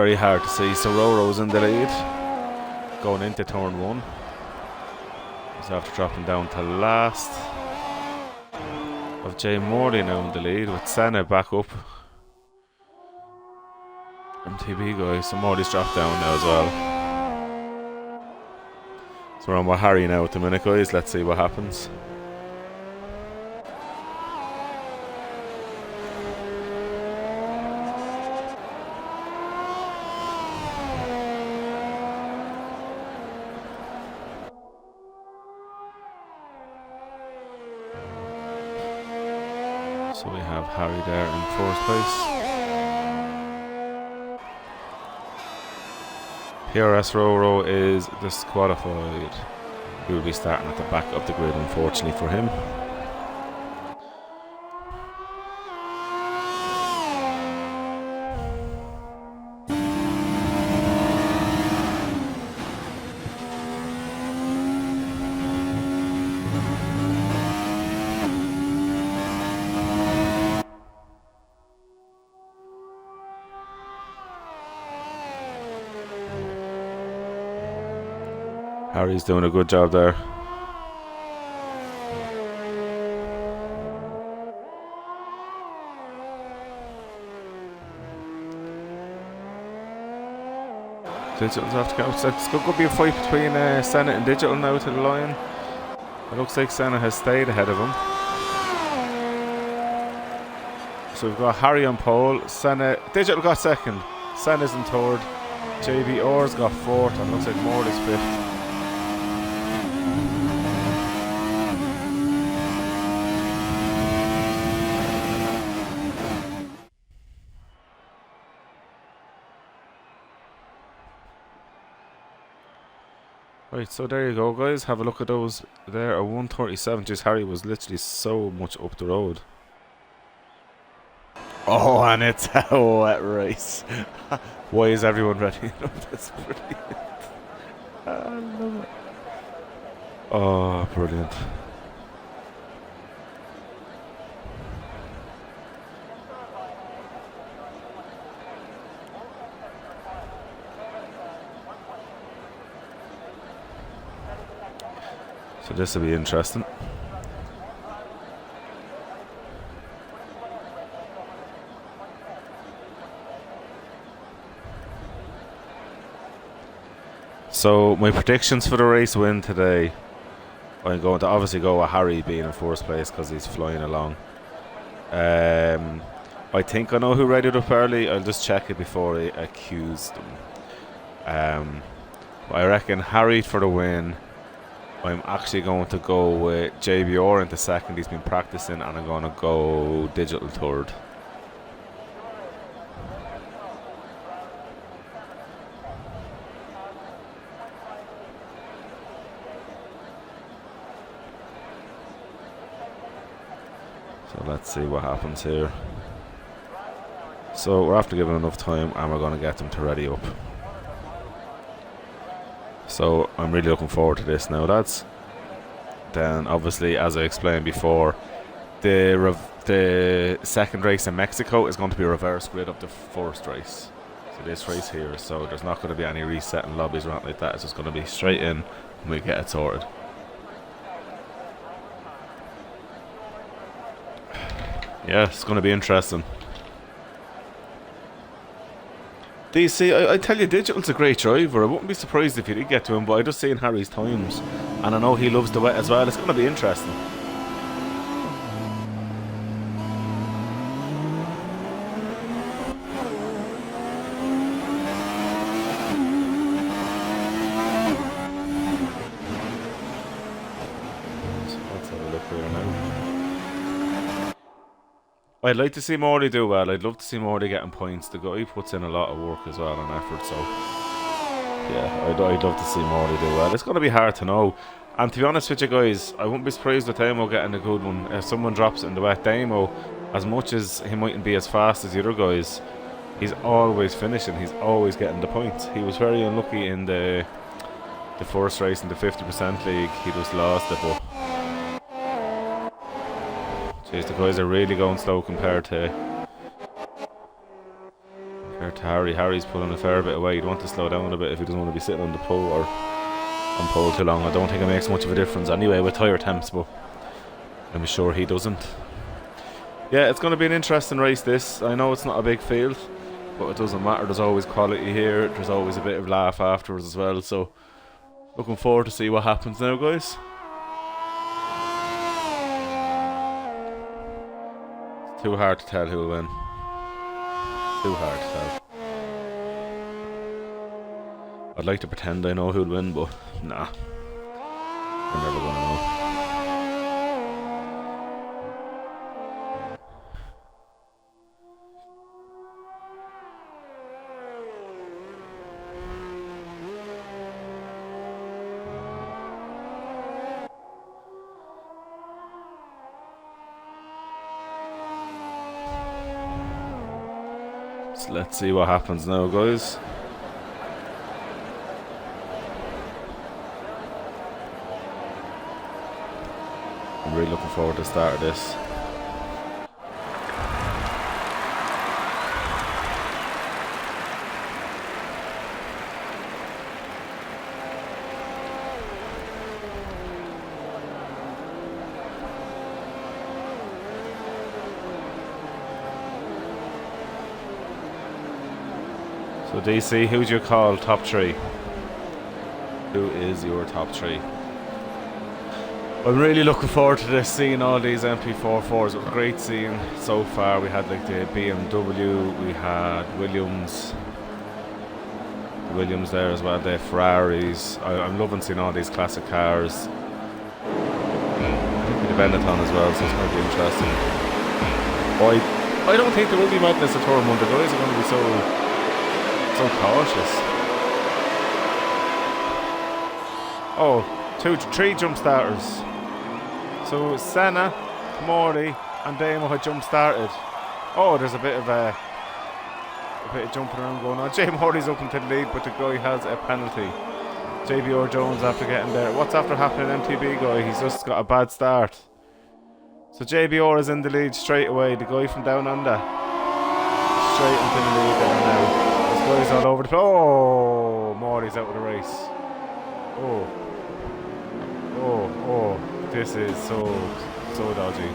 very hard to see. So RoRo's in the lead going into turn 1. He's after dropping down to last. Of Jay Morley now in the lead with Senna back up. MTBGuy, so Morley's dropped down now as well. So we're on with Harry now at the minute, guys. Let's see what happens. So we have Harry there in 4th place. PRS RoRo is disqualified. He will be starting at the back of the grid, unfortunately for him. Harry's doing a good job there. Digital's have to go. So it's going to be a fight between Senna and Digital now to the line. It looks like Senna has stayed ahead of him. So we've got Harry on pole. Senna, Digital got 2nd. Senna's in 3rd. JBR's got 4th, and looks like Morley's 5th. Right, so there you go, guys. Have a look at those there. A 137. Just Harry was literally so much up the road. Oh, and it's a wet race. Why is everyone ready? That's brilliant. I love it. Oh, brilliant. So this will be interesting. So my predictions for the race win today, I'm going to obviously go with Harry being in 4th place because he's flying along. I think I know who read it up early. I'll just check it before I accuse them. I reckon Harry for the win. I'm actually going to go with JBR into 2nd. He's been practicing, and I'm going to go Digital 3rd. So let's see what happens here. So we're after giving enough time, and we're going to get them to ready up. So I'm really looking forward to this now, lads. Then obviously, as I explained before, the 2nd race in Mexico is going to be a reverse grid of the 1st race. So this race here, so there's not going to be any resetting lobbies or anything like that. It's just going to be straight in and we get it sorted. Yeah, it's going to be interesting. DC, I tell you, Digital's a great driver. I wouldn't be surprised if you did get to him, but I just seen Harry's times, and I know he loves the wet as well. It's going to be interesting. So let's have a look here now. I'd like to see Morley do well. I'd love to see Morley getting points. The guy puts in a lot of work as well and effort, so yeah, I'd love to see Morley do well. It's going to be hard to know. And to be honest with you guys, I wouldn't be surprised with Damo getting a good one. If someone drops it in the wet, Damo, as much as he mightn't be as fast as the other guys, he's always finishing. He's always getting the points. He was very unlucky in the first race in the 50% league. He just lost it, but jeez, the guys are really going slow compared to Here to Harry. Harry's pulling a fair bit away. You'd want to slow down a bit if he doesn't want to be sitting on the pole or on pole too long. I don't think it makes much of a difference anyway with tyre temps, but I'm sure he doesn't. Yeah, it's going to be an interesting race this. I know it's not a big field, but it doesn't matter. There's always quality here. There's always a bit of laugh afterwards as well. So looking forward to see what happens now, guys. It's too hard to tell who'll win. Too hard to tell. I'd like to pretend I know who'll win, but nah. I'm never gonna know. So let's see what happens now, guys. I'm really looking forward to the start of this. So DC, who's your call? Top three. Who is your top three? I'm really looking forward to this, seeing all these MP4s. It was great seeing so far. We had like the BMW, we had Williams there as well, the Ferraris. I'm loving seeing all these classic cars. I think the Benetton as well, so it's going to be interesting. I don't think there will be madness at Turn 1. The guys are going to be so cautious. Oh, 3 jump starters. So Senna, Morley and Damo had jump started. Oh, there's a bit of jumping around going on. Jay Morley's up into the lead, but the guy has a penalty. JBR Jones after getting there. What's after happening, MTBGuy? He's just got a bad start. So JBR is in the lead straight away. The guy from down under. Straight into the lead there now. This guy's all over the place. Oh, Morley's out of the race. Oh. This is so dodgy.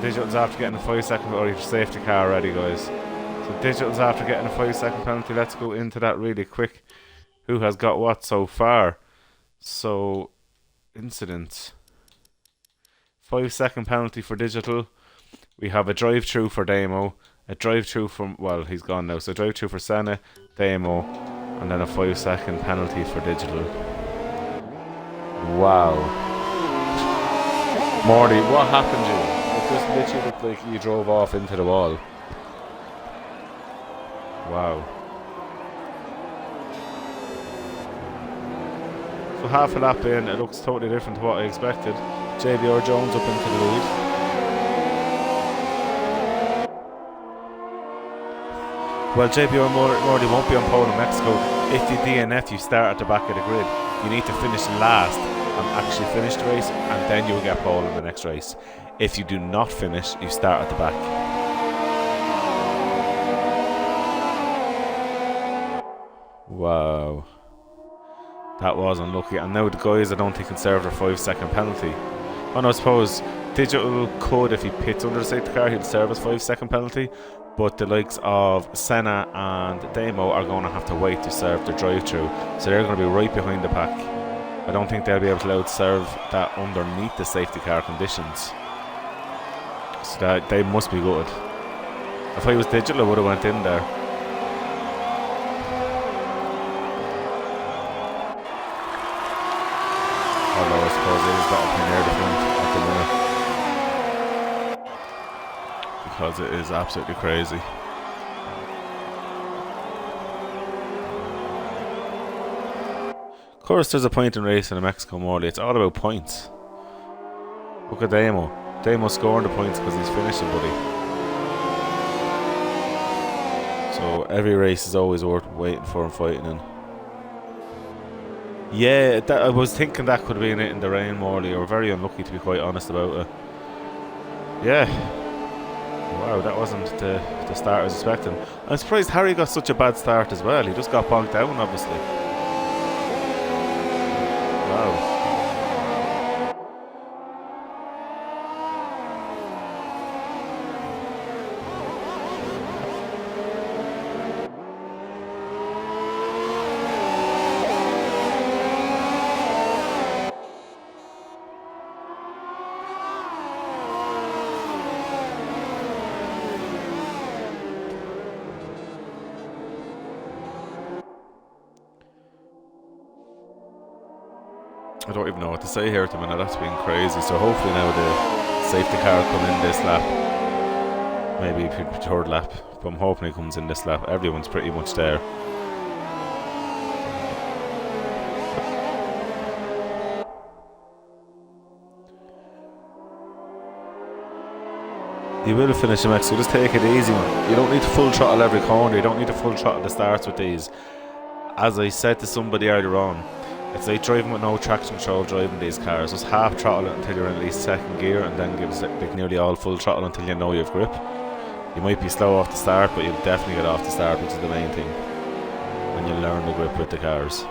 Digital's after getting a 5-second or safety car ready, guys. So Digital's after getting a 5-second penalty. Let's go into that really quick. Who has got what so far? So incidents. 5-second penalty for Digital. We have a drive-through for Damo. A drive-through from, well, he's gone now. So drive-through for Senna, Damo, and then a 5-second penalty for Digital. Wow. Morty, what happened to you? It just literally looked like you drove off into the wall. Wow. So half a lap in, it looks totally different to what I expected. JBR Jones up into the lead. Well, JBR Morty won't be on pole in Mexico. If you DNF, you start at the back of the grid. You need to finish last and actually finish the race, and then you'll get pole in the next race. If you do not finish, you start at the back. Wow. That was unlucky. And now the guys, I don't think, can serve their 5-second penalty. Oh no, I suppose Digital could, if he pits under the safety car, he'll serve his 5-second penalty. But the likes of Senna and Damo are going to have to wait to serve their drive-through. So they're going to be right behind the pack. I don't think they'll be able to out-serve that underneath the safety car conditions. So that they must be good. If I was Digital, I would have went in there. Although I suppose it is better than air defense at the minute. Because it is absolutely crazy. Of course, there's a point in racing in Mexico, Morley. It's all about points. Look at Damo. Damo's scoring the points because he's finishing, buddy. So every race is always worth waiting for and fighting in. Yeah, I was thinking that could have been it in the rain, Morley. We're very unlucky, to be quite honest about it. Yeah. Wow, that wasn't the start I was expecting. I'm surprised Harry got such a bad start as well. He just got bogged down, obviously. Wow. I don't even know what to say here at the minute. That's been crazy. So hopefully now the safety car will come in this lap. Maybe third lap. But I'm hoping he comes in this lap. Everyone's pretty much there. You will finish him, so just take it easy, man. You don't need to full throttle every corner. You don't need to full throttle the starts with these. As I said to somebody earlier on, it's like driving with no traction control, driving these cars. Just half throttle it until you're in at least second gear, and then give it like nearly all full throttle until you know you have grip. You might be slow off the start, but you'll definitely get off the start, which is the main thing. And you'll learn the grip with the cars.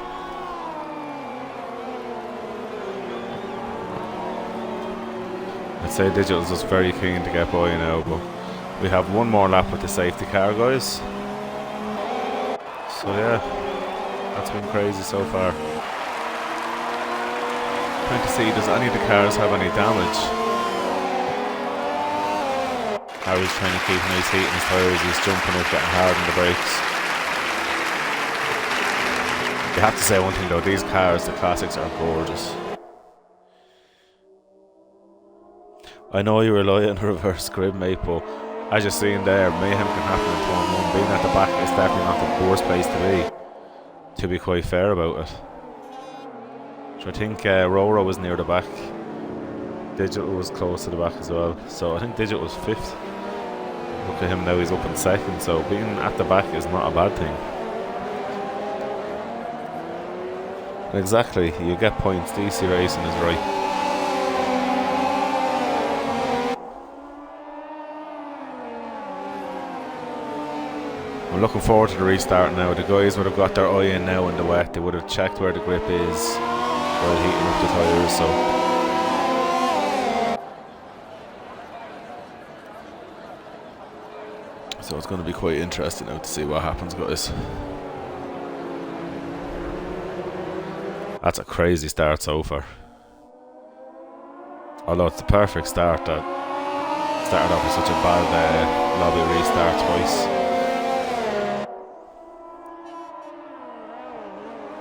I'd say Digital's just very keen to get by now, but we have one more lap with the safety car, guys. So yeah, that's been crazy so far. Trying to see, does any of the cars have any damage? Harry's trying to keep nice heat in his tyres. He's jumping up, getting hard on the brakes. You have to say one thing though, these cars, the classics, are gorgeous. I know you rely on reverse grid, mate, but as you're seeing there, mayhem can happen in turn 1. Being at the back is definitely not the worst place to be quite fair about it. I think RoRo was near the back. Digital was close to the back as well. So I think Digital was 5th. Look at him now, he's up in 2nd. So being at the back is not a bad thing. Exactly, you get points. DC Racing is right. I'm looking forward to the restart now. The guys would have got their eye in now in the wet. They would have checked where the grip is while heating up the tyres, so it's going to be quite interesting now to see what happens, guys. That's a crazy start so far. Although it's the perfect start that started off with such a bad lobby restart twice.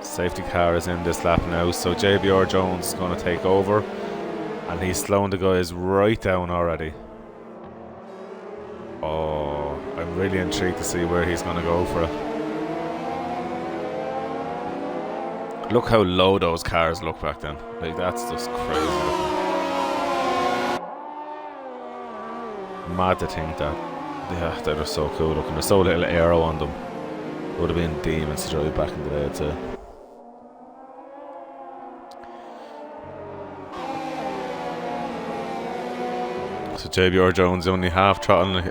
Safety car is in this lap now, so JBR Jones is going to take over, and he's slowing the guys right down already. Oh, I'm really intrigued to see where he's going to go for it. Look how low those cars look back then. Like, that's just crazy looking. Mad to think that. Yeah, they're just so cool looking. There's so little aero on them. Would have been demons to drive back in the day, I'd say. So JBR Jones only half throttling.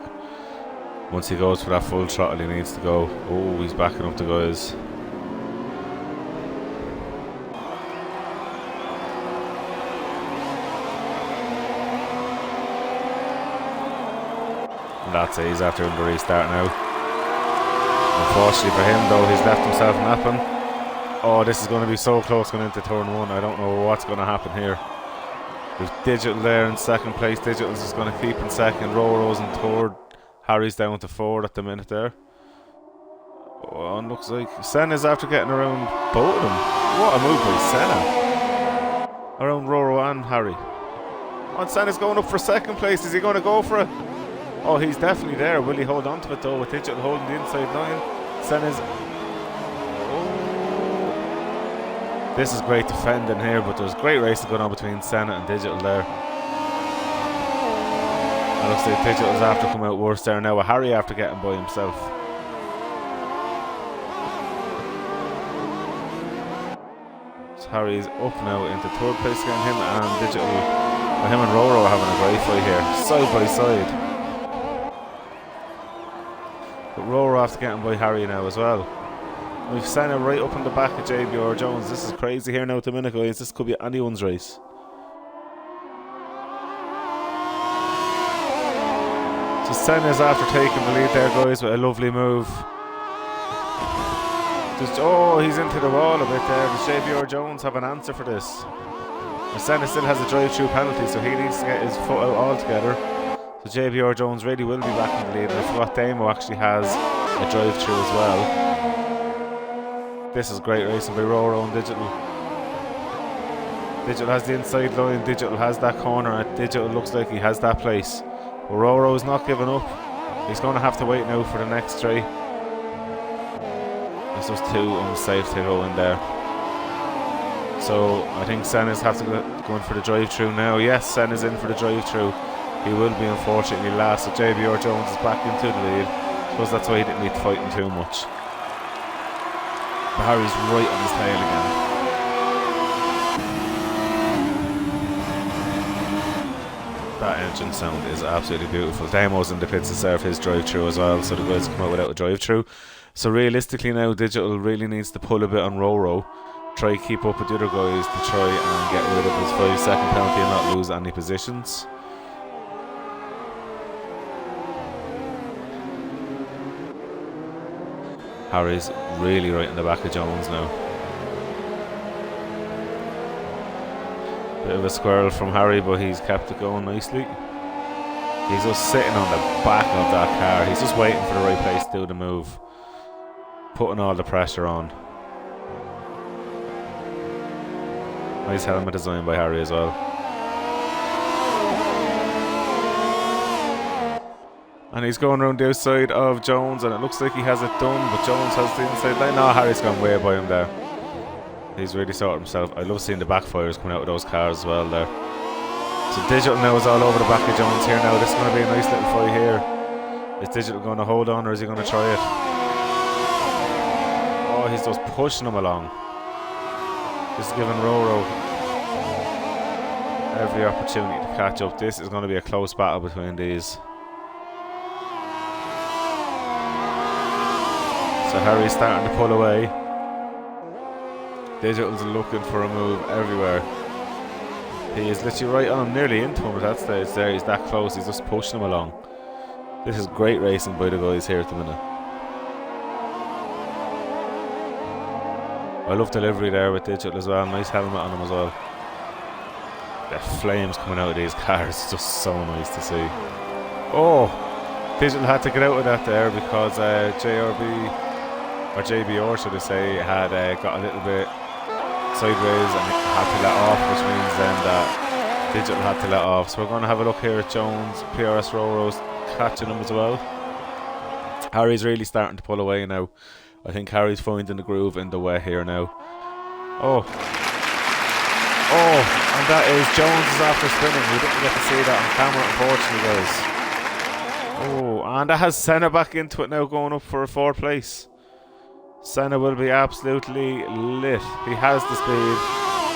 Once he goes for that full throttle, he needs to go. Oh, he's backing up the guys. And that's it, he's after him to restart now. Unfortunately for him though, he's left himself napping. Oh, this is going to be so close going into turn 1. I don't know what's going to happen here. With Digital there in 2nd place. Digital's just going to keep in 2nd. RoRo's in 3rd. Harry's down to 4th at the minute there. Oh, and looks like Senna's after getting around both of them. What a move by Senna. Around RoRo and Harry. Oh, and Senna's going up for 2nd place. Is he going to go for it? Oh, he's definitely there. Will he hold on to it though, with Digital holding the inside line? Senna's... This is great defending here, but there's great racing going on between Senna and Digital there. It looks like Digital's after coming out worse there now, with Harry after getting by himself. So Harry's up now into 3rd place again. Him and Digital, him and RoRo are having a great fight here, side by side. off to getting by Harry now as well. We've Senna right up in the back of JBR Jones. This is crazy here now at the minute, guys. This could be anyone's race. So Senna's after taking the lead there, guys, with a lovely move. Oh, he's into the wall a bit there. Does JBR Jones have an answer for this? And Senna still has a drive-through penalty, so he needs to get his foot out altogether. So JBR Jones really will be back in the lead. And I forgot Damo actually has a drive-through as well. This is great racing by RoRo and Digital. Digital has the inside line, Digital has that corner, and Digital looks like he has that place. But RoRo is not giving up. He's going to have to wait now for the next try. It's just too unsafe to go in there. So I think Senna's have to go in for the drive-through now. Yes, Senna's in for the drive-through. He will be unfortunately last. So JBR Jones is back into the lead. I suppose that's why he didn't need to fight him too much. But Harry's right on his tail again. That engine sound is absolutely beautiful. Damo's in the pits to serve his drive-through as well, so the guys come out without a drive-through. So realistically now, Digital really needs to pull a bit on RoRo. Try keep up with the other guys to try and get rid of his 5-second penalty and not lose any positions. Harry's really right in the back of Jones now. Bit of a squirrel from Harry, but he's kept it going nicely. He's just sitting on the back of that car. He's just waiting for the right place to do the move. Putting all the pressure on. Nice helmet design by Harry as well. And he's going around the outside of Jones, and it looks like he has it done, but Jones has the inside line. No, Harry's gone way by him there. He's really sorted himself. I love seeing the backfires coming out of those cars as well there. So Digital now is all over the back of Jones here now. This is going to be a nice little fight here. Is Digital going to hold on, or is he going to try it? Oh, he's just pushing him along. Just giving RoRo every opportunity to catch up. This is going to be a close battle between these. So Harry's starting to pull away. Digital's looking for a move everywhere. He is literally right on him, nearly into him at that stage there. He's that close, he's just pushing him along. This is great racing by the guys here at the minute. I love delivery there with Digital as well. Nice helmet on him as well. The flames coming out of these cars, it's just so nice to see. Oh, Digital had to get out of that there because JRB, or JBR should I say, had got a little bit sideways and had to let off, which means then that Digital had to let off. So we're going to have a look here at Jones. PRS RoRo's catching him as well. Harry's really starting to pull away now. I think Harry's finding the groove in the way here now. Oh, and that is Jones is after spinning. We didn't get to see that on camera, unfortunately, guys. Oh, and that has Senna back into it now, going up for a 4th place. Senna will be absolutely lit. He has the speed,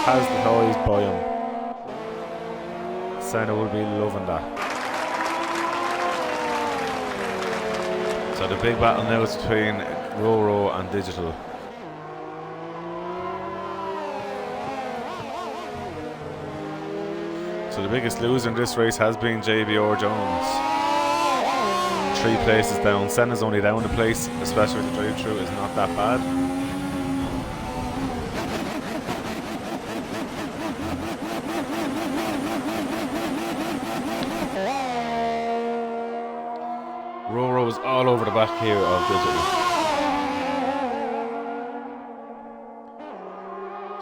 has the toys by him. Senna will be loving that. So the big battle now is between RoRo and Digital. So the biggest loser in this race has been JBR Jones. 3 places down. Senna's only down a place, especially with the drive-through, is not that bad. RoRo is all over the back here of Digital.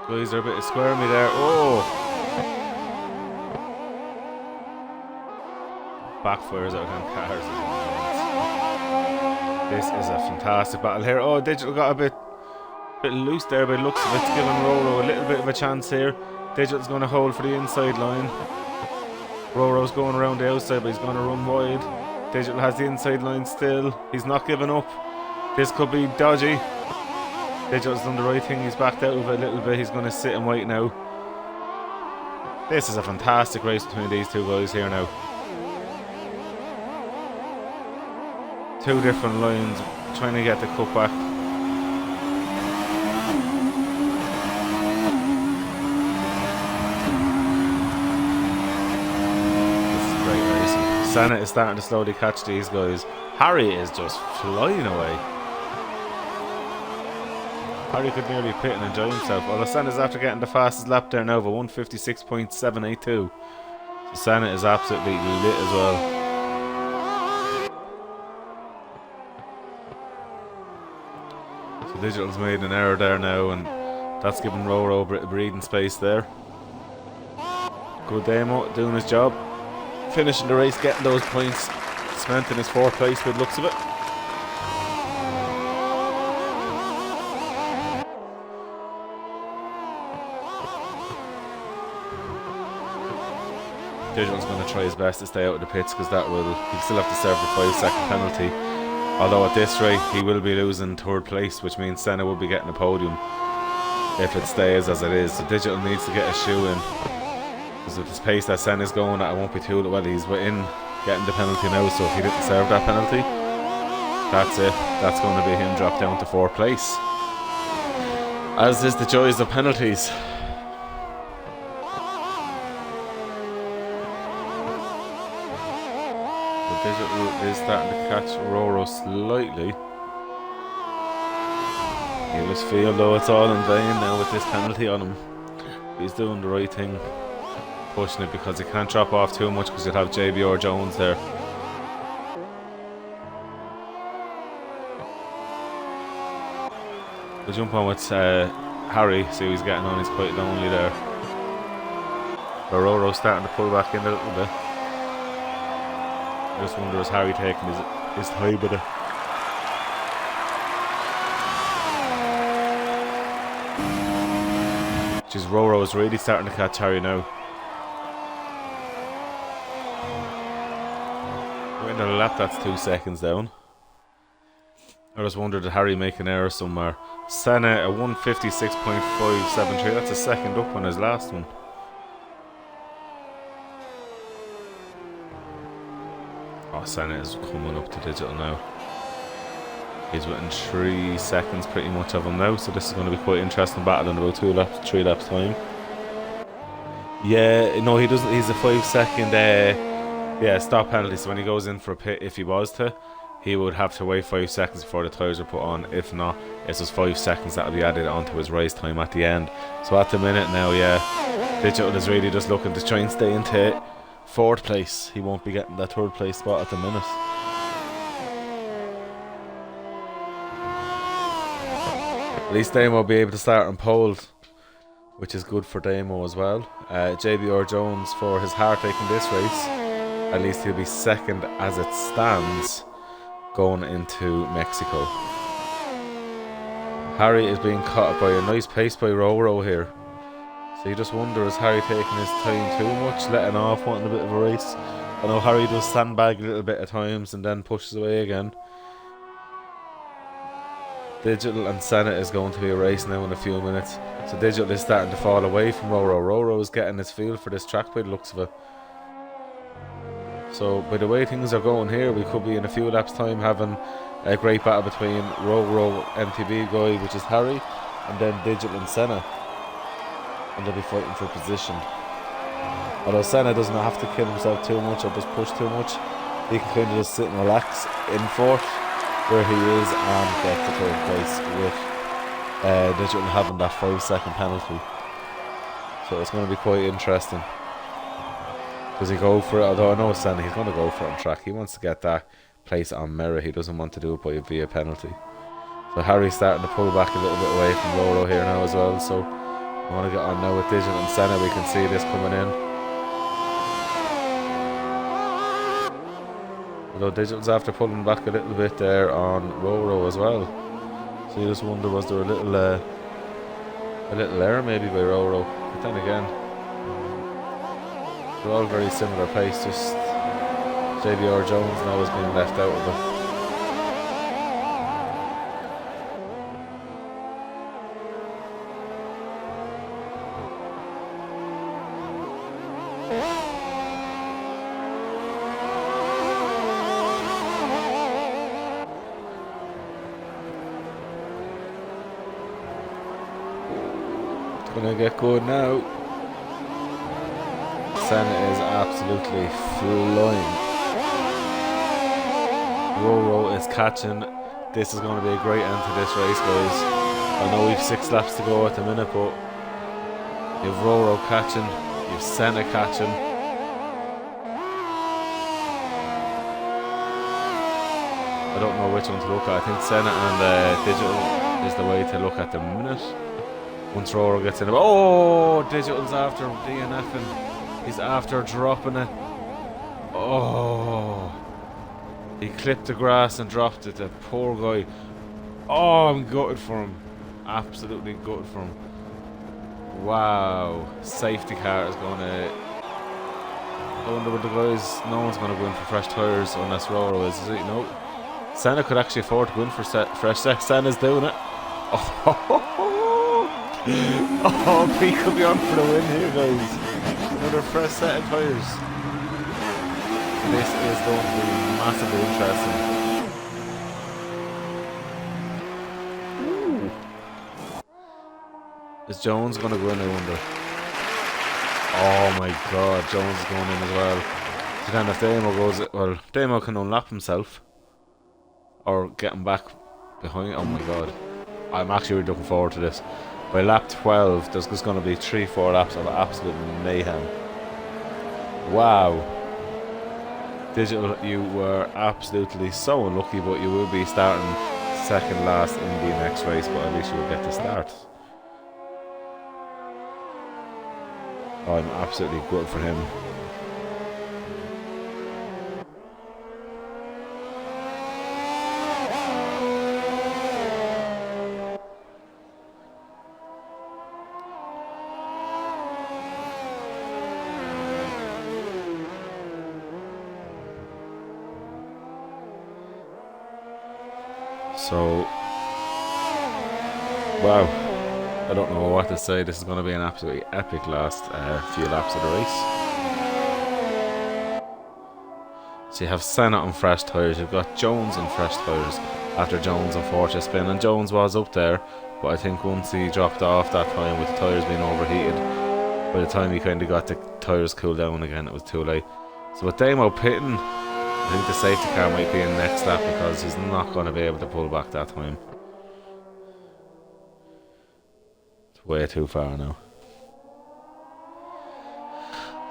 Guys are a bit squirmy there. Oh! Backfires out of them cars. This is a fantastic battle here. Oh, Digital got a bit loose there by the looks of it, giving RoRo a little bit of a chance here. Digital's going to hold for the inside line. RoRo's going around the outside, but he's going to run wide. Digital has the inside line still. He's not giving up. This could be dodgy. Digital's done the right thing. He's backed out of it a little bit. He's going to sit and wait now. This is a fantastic race between these two guys here now. 2 different lines, trying to get the cutback. This is great racing. Senna is starting to slowly catch these guys. Harry is just flying away. Harry could nearly pit and enjoy himself. Although Senna's after getting the fastest lap there now of a 156.782. So Senna is absolutely lit as well. So Digital's made an error there now, and that's giving RoRo a bit of breathing space there. Good demo, doing his job. Finishing the race, getting those points. Cementing his 4th place with looks of it. Digital's going to try his best to stay out of the pits because that will, he'll still have to serve the 5-second penalty. Although at this rate he will be losing 3rd place, which means Senna will be getting a podium if it stays as it is. So Digital needs to get a shoe in, because with this pace that Senna's going at, it won't be too well. He's within getting the penalty now, so if he didn't serve that penalty, that's it. That's going to be him dropped down to 4th place. As is the joys of penalties. Digital is starting to catch RoRo slightly. You just feel though it's all in vain now with this penalty on him. He's doing the right thing, pushing it, because he can't drop off too much because you'll have JBR Jones there. We'll jump on with Harry, see how he's getting on. He's quite lonely there. RoRo's starting to pull back in a little bit. I just wonder, is Harry taking his time with it? Jeez, RoRo is really starting to catch Harry now. We're in a lap, that's 2 seconds down. I just wondered, did Harry make an error somewhere? Senna a 156.573, that's a 2nd up on his last one. Oh, Senna is coming up to Digital now. He's within 3 seconds pretty much of him now, so this is going to be quite interesting battle in about 3 laps time. Yeah, no, he doesn't. He's a 5-second stop penalty, so when he goes in for a pit, if he was to, he would have to wait 5 seconds before the tyres are put on. If not, it's just 5 seconds that will be added onto his race time at the end. So at the minute now, yeah, Digital is really just looking to try and stay into 4th place. He won't be getting that 3rd place spot at the minute. At least Damo will be able to start on pole, which is good for Damo as well. JBR Jones, for his heartache in this race, at least he'll be 2nd as it stands going into Mexico. Harry is being caught by a nice pace by RoRo here. So you just wonder, is Harry taking his time too much, letting off, wanting a bit of a race? I know Harry does sandbag a little bit at times and then pushes away again. Digital and Senna is going to be a race now in a few minutes. So Digital is starting to fall away from RoRo. RoRo is getting his feel for this track by the looks of it. So by the way things are going here, we could be in a few laps time having a great battle between RoRo MTBGuy, which is Harry, and then Digital and Senna. And they'll be fighting for position. Although Senna doesn't have to kill himself too much or just push too much, he can kind of just sit and relax in 4th where he is and get the 3rd place with Digital having that 5-second penalty. So it's going to be quite interesting. Does he go for it? Although I know Senna, he's going to go for it on track. He wants to get that place on merit. He doesn't want to do it via penalty. So Harry's starting to pull back a little bit away from RoRo here now as well. So I want to get on now with Digital and Senna. We can see this coming in. Although Digital's after pulling back a little bit there on RoRo as well. So you just wonder, was there a little error maybe by RoRo? But then again, they're all very similar pace. Just JBR Jones now is being left out of it. gonna get good now. Senna is absolutely flying. RoRo is catching. This is going to be a great end to this race, guys. I know we've 6 laps to go at the minute, but you've RoRo catching, you've Senna catching. I don't know which one to look at. I think Senna and Digital is the way to look at the minute. Once RoRo gets in. Oh, Digital's after DNFing. He's after dropping it. Oh. He clipped the grass and dropped it. The poor guy. Oh, I'm gutted for him. Absolutely gutted for him. Wow. Safety car is going to... I wonder what the guys... No one's going to go in for fresh tyres unless RoRo is it? No. Senna could actually afford to go in for fresh tyres. Senna's doing it. Oh, he could be on for the win here, guys. Another fresh set of tyres. This is going to be massively interesting. Ooh. Is Jones going to go in, I wonder? Oh my god, Jones is going in as well. So then if Damo goes... Well, Damo can unlap himself. Or get him back behind. Oh my god. I'm actually really looking forward to this. By lap 12, there's just going to be 3-4 laps of absolute mayhem. Wow. Digital, you were absolutely so unlucky, but you will be starting second last in the next race, but at least you will get to start. I'm absolutely good for him. So, wow, I don't know what to say. This is going to be an absolutely epic last few laps of the race. So you have Senna on fresh tyres, you've got Jones on fresh tyres after Jones' unfortunate spin, and Jones was up there, but I think once he dropped off that time with the tyres being overheated, by the time he kind of got the tyres cooled down again, it was too late. So with Damo pitting, I think the safety car might be in next lap because he's not going to be able to pull back that time. It's way too far now.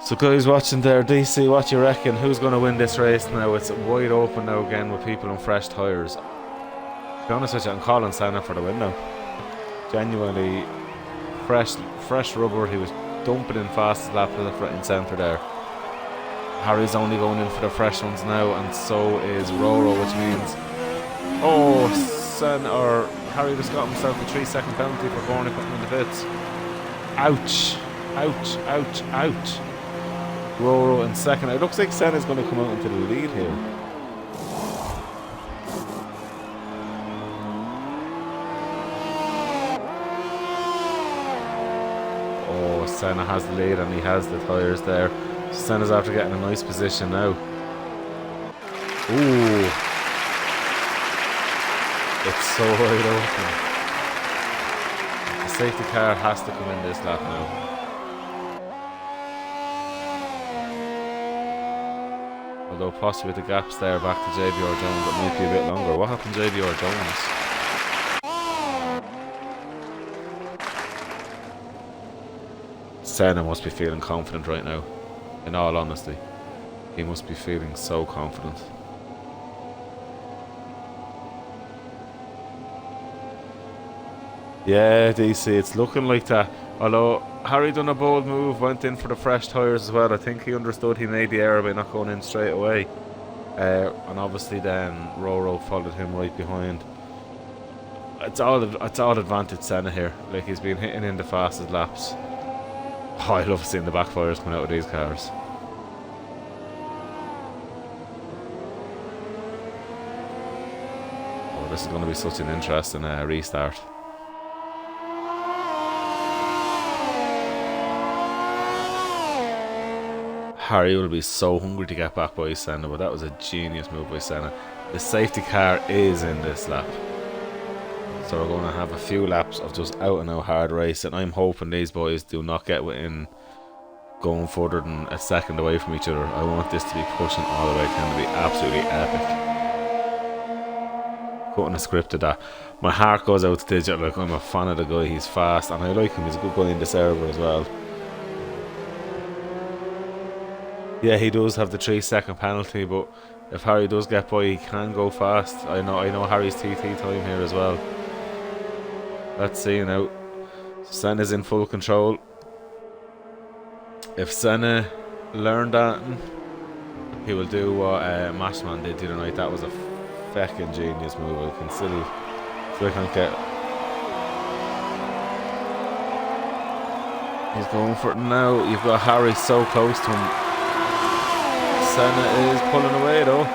So guys watching there, DC, what you reckon? Who's going to win this race now? It's wide open now again with people on fresh tyres. To be honest with you, I'm calling Senna for the win now. Genuinely fresh rubber. He was dumping in fastest lap to the front and centre there. Harry's only going in for the fresh ones now, and so is RoRo, which means... Oh, Senna, or Harry just got himself a 3-second penalty for going equipment in the pits. Ouch. Ouch, ouch, ouch. RoRo in second. It looks like Senna's going to come out into the lead here. Oh, Senna has the lead and he has the tyres there. Senna's after getting a nice position now. Ooh. It's so wide open. The safety car has to come in this lap now. Although possibly the gaps there back to JBR Jones, it might be a bit longer. What happened to JBR Jones? Senna must be feeling confident right now. In all honesty, he must be feeling so confident. Yeah, DC, it's looking like that. Although Harry done a bold move, went in for the fresh tyres as well. I think he understood he made the error by not going in straight away. And obviously then RoRo followed him right behind. It's all advantage Senna here. Like, he's been hitting in the fastest laps. Oh, I love seeing the backfires coming out of these cars. Oh, this is going to be such an interesting restart. Harry will be so hungry to get back by Senna, but that was a genius move by Senna. The safety car is in this lap. So after are going to have a few laps of just out and out hard race, and I'm hoping these boys do not get within going further than a second away from each other. I want this to be pushing all the way. It's going to be absolutely epic. Couldn't have scripted that. My heart goes out to Digit. Like, I'm a fan of the guy. He's fast, and I like him. He's a good guy in the server as well. Yeah, he does have the 3-second penalty, but if Harry does get by, he can go fast. I know Harry's TT time here as well. Let's see now. Senna's in full control. If Senna learned that, he will do what Mashman did the other night. That was a fucking genius move. I can still can't get. He's going for it now. You've got Harry so close to him. Senna is pulling away though.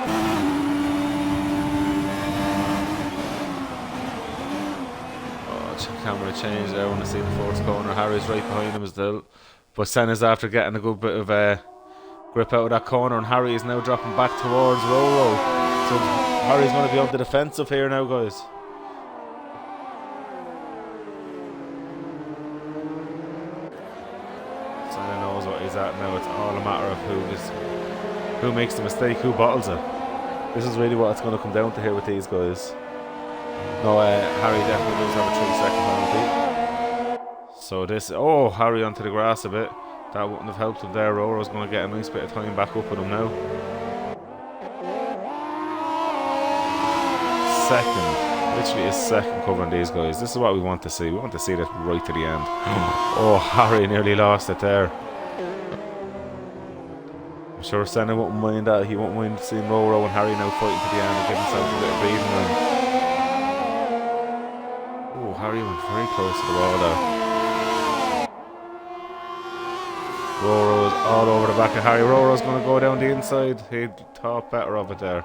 Oh, camera change there. I want to see the fourth corner. Harry's right behind him still. But Senna's after getting a good bit of grip out of that corner, and Harry is now dropping back towards RoRo. So Harry's going to be on the defensive here now, guys. Senna knows what he's at now. It's all a matter of who makes the mistake, who bottles it. This is really what it's going to come down to here with these guys. No, Harry definitely does have a 3-second penalty. So this, oh, Harry onto the grass a bit. That wouldn't have helped him there. RoRo's going to get a nice bit of time back up with him now. Second, literally a second covering these guys. This is what we want to see. We want to see this right to the end. Oh, Harry nearly lost it there. I'm sure Senna won't mind that. He won't mind seeing RoRo and Harry now fighting to the end and give himself a bit of breathing room. Oh, Harry went very close to the wall there. RoRo is all over the back of Harry. RoRo's going to go down the inside. He thought better of it there.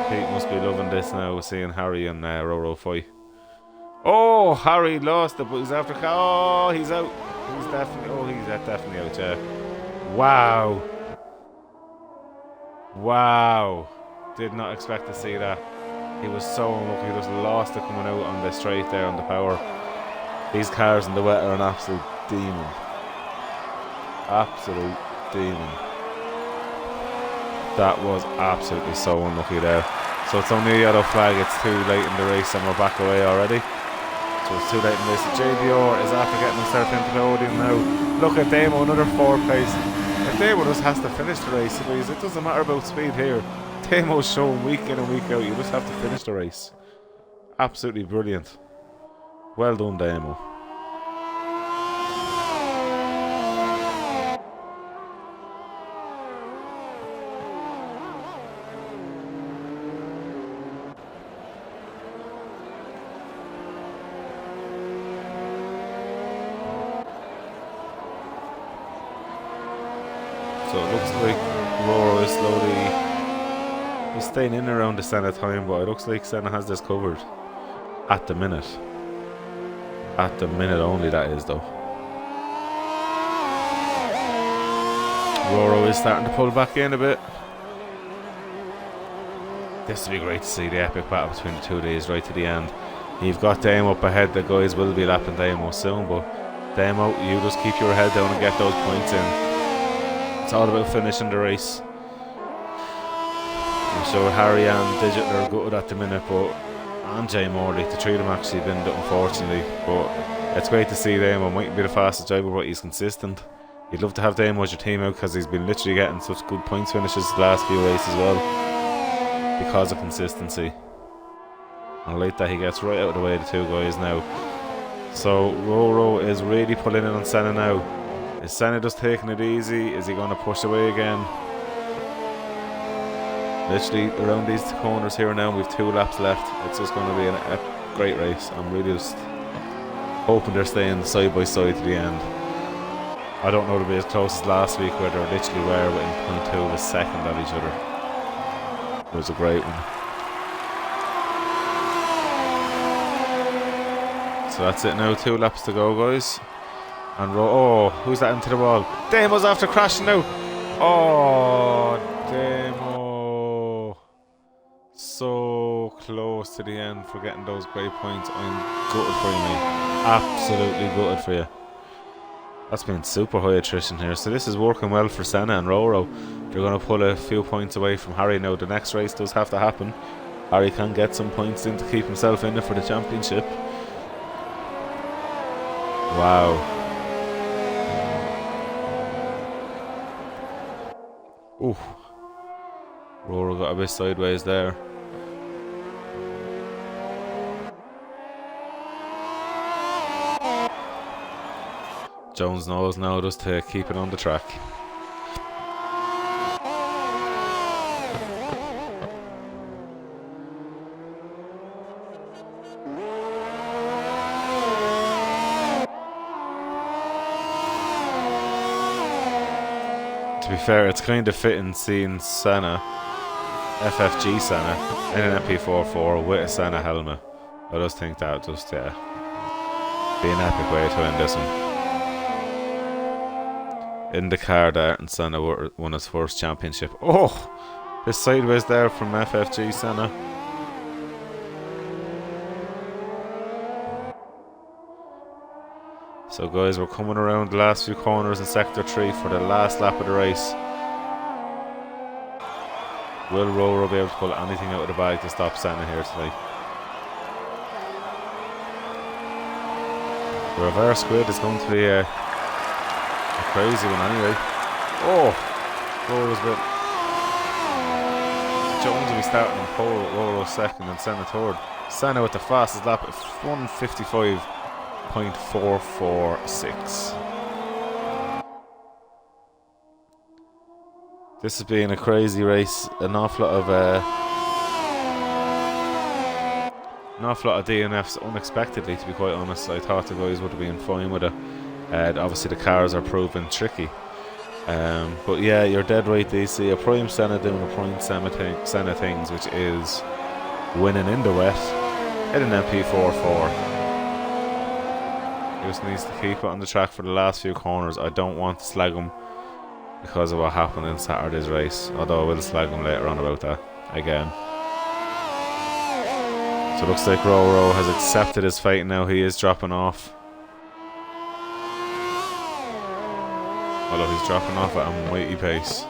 Pete must be loving this now, seeing Harry and RoRo fight. Oh, Harry lost it, but he's after. Oh, he's out. He's definitely. Oh, he's definitely out. Yeah. Wow. Wow. Did not expect to see that. He was so unlucky. He just lost it coming out on the straight there on the power. These cars in the wet are an absolute demon. Absolute demon. That was absolutely so unlucky there. So it's only a yellow flag. It's too late in the race and we're back away already. So it's too late in the race. JBR is after getting himself into the podium now. Look at Damo, another 4th place. And Damo just has to finish the race. Because it doesn't matter about speed here. Damo's shown week in and week out. You just have to finish the race. Absolutely brilliant. Well done, Damo. So it looks like RoRo is slowly he's staying in around the Senna time, but it looks like Senna has this covered at the minute. At the minute only, that is, though. RoRo is starting to pull back in a bit. This would be great to see the epic battle between the two of these right to the end. You've got Damo up ahead. The guys will be lapping Damo soon, but Damo, you just keep your head down and get those points in. It's all about finishing the race. I'm sure Harry and Digit are good at the minute, but and Jay Morley, the three of them actually been it, unfortunately. But it's great to see Damo. Might be the fastest driver, but he's consistent. You'd love to have Damo as your team out because he's been literally getting such good points finishes the last few races as well because of consistency. I like that he gets right out of the way of the two guys now. So RoRo is really pulling in on Senna now. Is Senna just taking it easy? Is he going to push away again? Literally around these corners here now, we've 2 laps left. It's just going to be a great race. I'm really just hoping they're staying side by side to the end. I don't know to be as close as last week where they literally were within 0.2 of a second of each other. It was a great one. So that's it now, 2 laps to go, guys. And oh, who's that into the wall? Damo's after crashing now. Oh, Damo. so close to the end for getting those great points. I'm gutted for you, mate. Absolutely gutted for you. That's been super high attrition here. So this is working well for Senna and RoRo. They're going to pull a few points away from Harry. Now the next race does have to happen. Harry can get some points in to keep himself in it for the championship. Wow. Ooh. RoRo got a bit sideways there. Jones knows now just to keep it on the track. To be fair, it's kind of fitting seeing Senna, FFG Senna, in an MP4 with a Senna helmet. I just think that just, be an epic way to end this one. In the car there, and Senna won his first championship. Oh! This sideways there from FFG Senna. So guys, we're coming around the last few corners in Sector 3 for the last lap of the race. Will RoRo be able to pull anything out of the bag to stop Senna here tonight? The reverse grid is going to be a crazy one anyway. Oh! RoRo's bit. Jones will be starting on pole, RoRo second and Senna third. Senna with the fastest lap at 1:55.446. This has been a crazy race. An awful lot of DNFs unexpectedly, to be quite honest. I thought the guys would have been fine with it. Obviously the cars are proving tricky. But yeah, you're dead right, DC. A prime Senna doing a prime Senna things, which is winning in the wet in an MP4. He just needs to keep it on the track for the last few corners. I don't want to slag him because of what happened in Saturday's race, although I will slag him later on about that again. So it looks like RoRo has accepted his fate now. He is dropping off. Although he's dropping off at a mighty pace.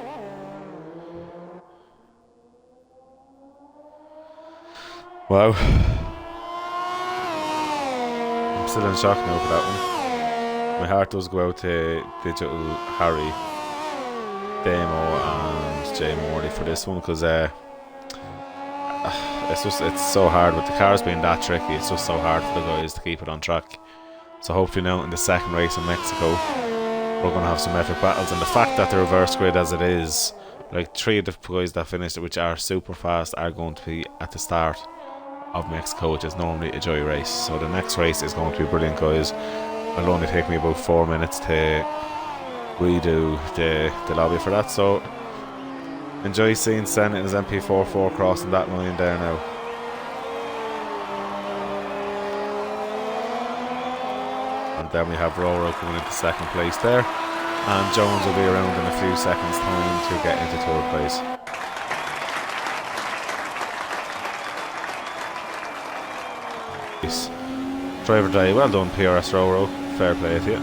Wow. I'm still in shock now for that one. My heart does go out to Digital Harry, Damo and Jay Morley for this one, because it's so hard with the cars being that tricky. It's just so hard for the guys to keep it on track. So hopefully now in the second race in Mexico we're going to have some epic battles. And the fact that the reverse grid as it is, like 3 of the guys that finished it, which are super fast, are going to be at the start of Mexico, which is normally a joy race. So the next race is going to be brilliant, guys. It'll only take me about 4 minutes to redo the lobby for that. So enjoy seeing Senna in his MP4 crossing that line there now. And then we have RoRo coming into second place there, and Jones will be around in a few seconds time to get into third place. Nice. Driver day, well done PRS RoRo, fair play to you.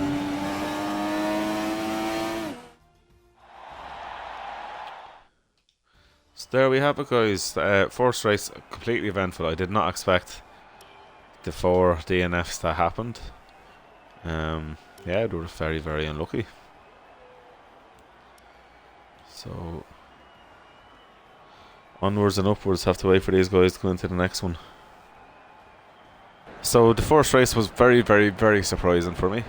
So there we have it, guys. First race completely eventful. I did not expect the 4 DNFs that happened. Yeah, they were very, very unlucky. So onwards and upwards, have to wait for these guys to go into the next one. So the first race was very, very, very surprising for me.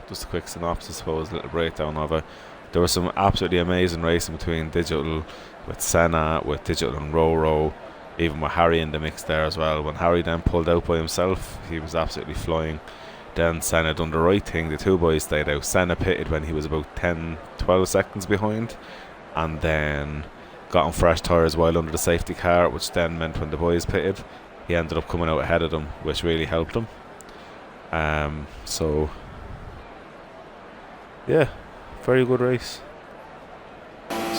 Just a quick synopsis, I suppose, a little breakdown of it. There was some absolutely amazing racing between Digital with Senna, with Digital and RoRo, even with Harry in the mix there as well. When Harry then pulled out by himself, he was absolutely flying. Then Senna done the right thing, the 2 boys stayed out. Senna pitted when he was about 10-12 seconds behind, and then got on fresh tyres while under the safety car, which then meant when the boys pitted, he ended up coming out ahead of them, which really helped him. So yeah, very good race.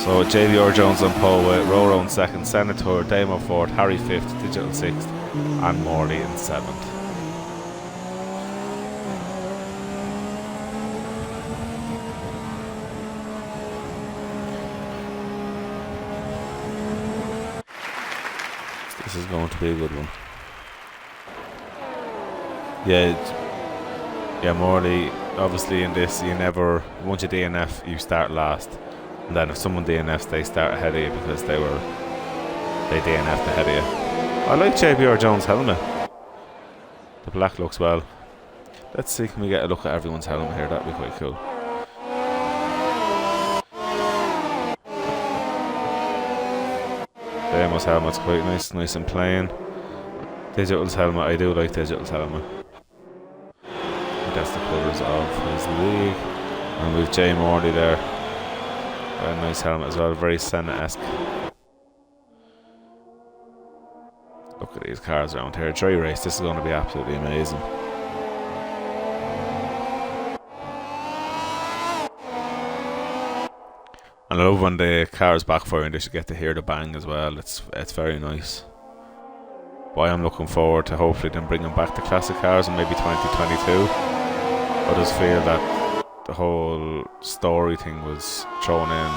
So JBR Jones on pole with RoRo in second, Senna third, Damo fourth, Harry fifth, Digital sixth, and Morley in seventh. This is going to be a good one. Yeah, Morley, obviously in this, you never, once you DNF, you start last. And then if someone DNFs, they start ahead of you because they DNF'd ahead of you. I like JBR Jones' helmet. The black looks well. Let's see, can we get a look at everyone's helmet here? That'd be quite cool. Damo's helmet's quite nice and plain. Digital's helmet, I do like Digital's helmet. That's the colours of his league. And we've Jay Morley there. Very nice helmet as well, very Senna-esque. Look at these cars around here. Dry race, this is going to be absolutely amazing. And I love when the cars backfiring, they should get to hear the bang as well. It's very nice. But I am looking forward to hopefully them bringing back the classic cars in maybe 2022. I just feel that the whole story thing was thrown in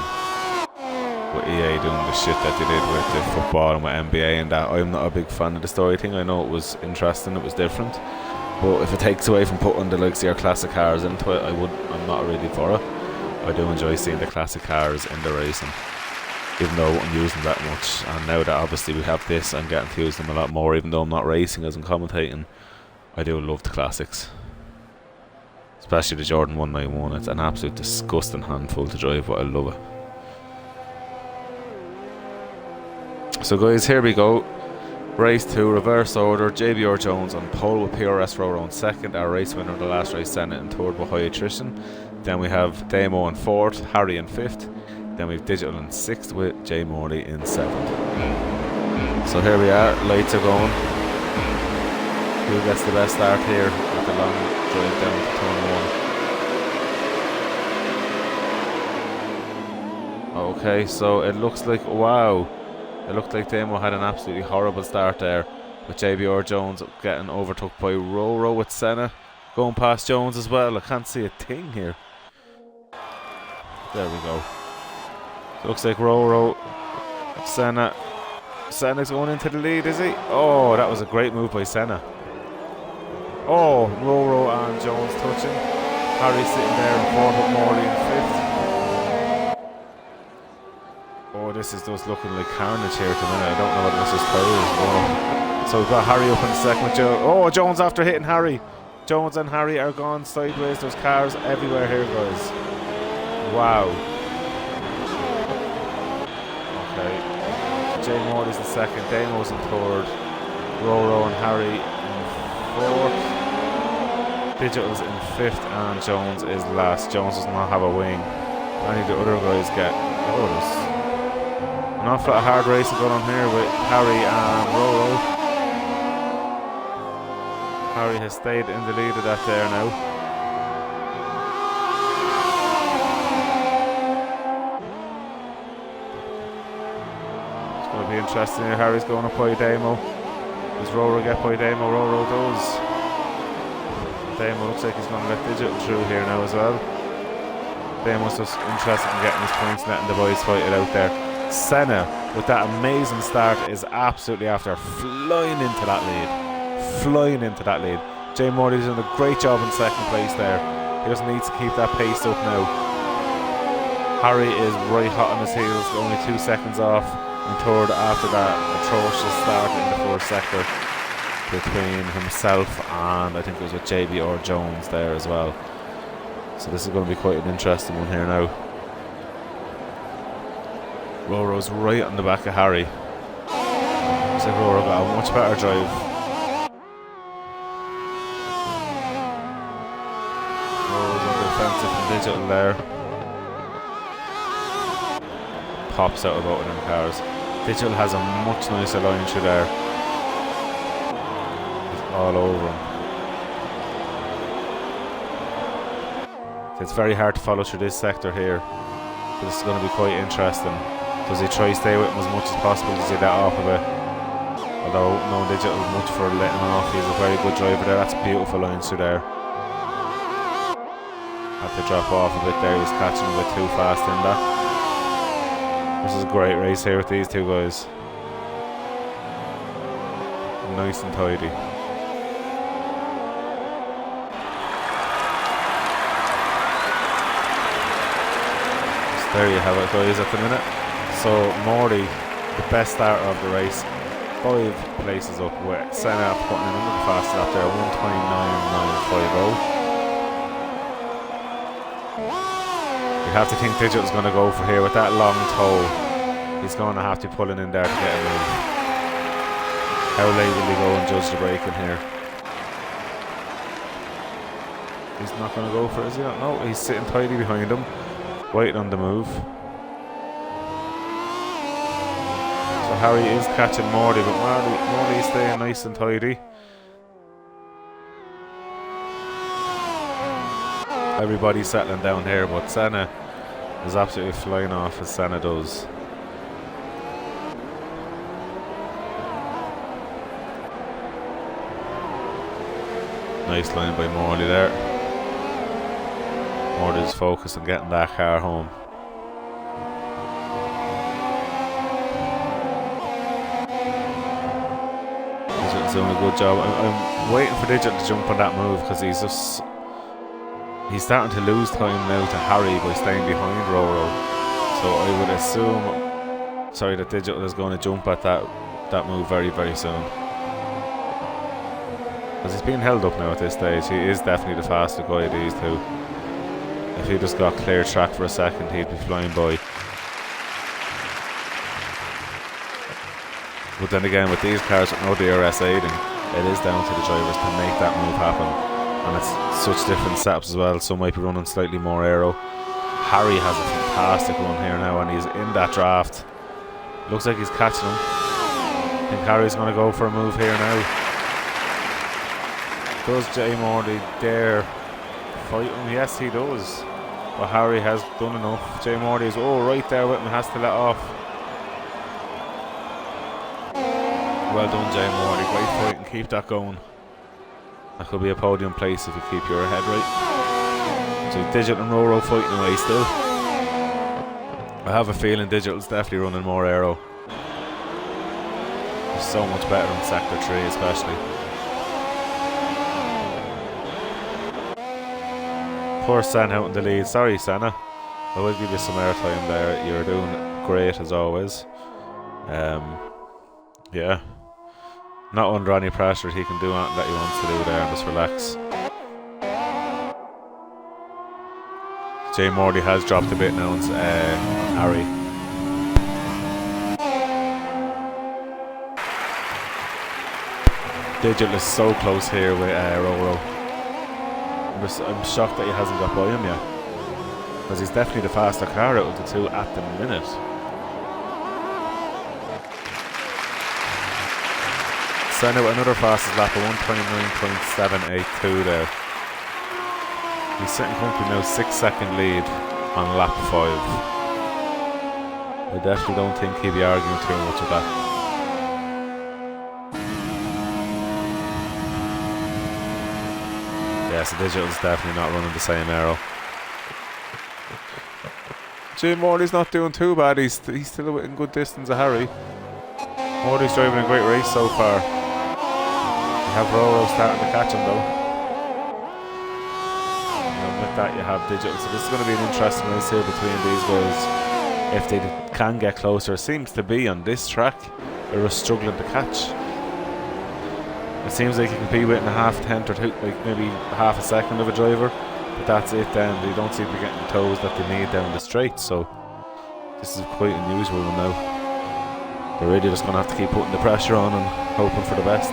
with EA doing the shit that they did with the football and with NBA and that. I'm not a big fan of the story thing. I know it was interesting, it was different, but if it takes away from putting the likes of your classic cars into it, I'm not really for it. I do enjoy seeing the classic cars in the racing, even though I'm using that much. And now that obviously we have this, I'm getting to use them a lot more, even though I'm not racing as I'm commentating. I do love the classics, especially the Jordan 191. It's an absolute disgusting handful to drive, but I love it. So guys, here we go. Race 2, reverse order. JBR Jones on pole with PRS RoRo in second. Our race winner of the last race, Senna in third with high attrition. Then we have Damo in fourth, Harry in fifth. Then we have Digital in sixth with Jay Morley in seventh. So here we are, lights are going. Who gets the best start here with the long drive down to turn 1? Okay, so it looks like, wow, it looked like Damo had an absolutely horrible start there, with JBR Jones getting overtook by RoRo with Senna going past Jones as well. I can't see a thing here. There we go. So looks like RoRo, Senna's going into the lead, is he? Oh, that was a great move by Senna. Oh, RoRo and Jones touching. Harry sitting there in fourth with Morley in fifth. Oh, this is just looking like carnage here at the minute. I don't know what this is players. Oh. So we've got Harry up in the second with Jones. Oh, Jones after hitting Harry. Jones and Harry are gone sideways. There's cars everywhere here, guys. Wow. Okay. Jay Morley's in second. Damo's in third. RoRo and Harry in fourth. Digital's in fifth, and Jones is last. Jones does not have a wing. Any of the other guys get. Oh, there's an awful lot of hard racing going on here with Harry and RoRo. Harry has stayed in the lead of that there now. It's going to be interesting here. Harry's going up by Damo. Does RoRo get by Damo? RoRo does. Damo looks like he's going to let Digital through here now as well. Damo's just interested in getting his points, letting the boys fight it out there. Senna, with that amazing start, is absolutely after flying into that lead. Jay Morley's done a great job in second place there. He just needs to keep that pace up now. Harry is right hot on his heels, only 2 seconds off in third after that atrocious start in the first sector between himself and I think it was with JBR Jones there as well. So this is going to be quite an interesting one here now. RoRo's right on the back of Harry. Looks like RoRo got a much better drive. RoRo's on the defensive and Digital there. Pops out of both of them cars. Digital has a much nicer line through there. It's all over him. It's very hard to follow through this sector here. this is going to be quite interesting. Does he try to stay with him as much as possible? Does he let off a bit? Although no Digital much for letting off. He's a very good driver there. That's beautiful lines through there. Have to drop off a bit there. He was catching a bit too fast in that. This is a great race here with these two guys. Nice and tidy. So there you have it, guys, at the minute. So Morty, the best starter of the race, 5 places up, with Senna putting in another fast lap there, 1:29.950. You have to think Digital's going to go for here with that long toe. He's going to have to pull it in there to get a move. How late will he go and judge the braking here? He's not going to go for it, is he? No, he's sitting tidy behind him, waiting on the move. So Harry is catching Morty, but Morty's staying nice and tidy. Everybody's settling down here, but Senna is absolutely flying off as Senna does. Nice line by Morley there. Morley's focused on getting that car home. Digital's doing a good job. I'm waiting for Digital to jump on that move because he's starting to lose time now to Harry by staying behind RoRo. So I would assume, that Digital is going to jump at that move very, very soon. Because he's being held up now at this stage. He is definitely the faster guy of these two. If he just got clear track for a second, he'd be flying by. But then again, with these cars with no DRS aiding, it is down to the drivers to make that move happen. And it's such different setups as well. Some might be running slightly more aero. Harry has a fantastic run here now, and he's in that draft. Looks like he's catching him. I think Harry's going to go for a move here now. Does Jay Morley dare fight him? Yes, he does. But Harry has done enough. Jay Morley is right there with him, has to let off. Well done, Jay Morley. Great fight, and keep that going. That could be a podium place if you keep your head right. So Digital and RoRo fighting away still. I have a feeling Digital's definitely running more aero. He's so much better in Sector 3 especially. Poor Senna out in the lead. Sorry, Senna. I will give you some airtime there. You're doing great as always. Yeah. Not under any pressure. He can do anything that he wants to do there and just relax. Jay Morley has dropped a bit now on Harry. Digital is so close here with RoRo. I'm shocked that he hasn't got by him yet, because he's definitely the faster car out of the two at the minute. Senna with another fastest lap of 1:29.782 there. He's sitting comfortably now, 6-second lead on lap 5. I definitely don't think he'll be arguing too much with that. Yeah, so Digital's definitely not running the same aero. Jay Morley's not doing too bad. He's still within good distance of Harry. Morley's driving a great race so far. You have RoRo starting to catch him though. And with that you have Digital. So this is going to be an interesting race here between these guys. If they can get closer. It seems to be on this track. They're struggling to catch. It seems like you can be within a half-tenth or like maybe half a second of a driver, but that's it then. They don't seem to be getting the toes that they need down the straight, so this is quite unusual now. They're really just going to have to keep putting the pressure on and hoping for the best.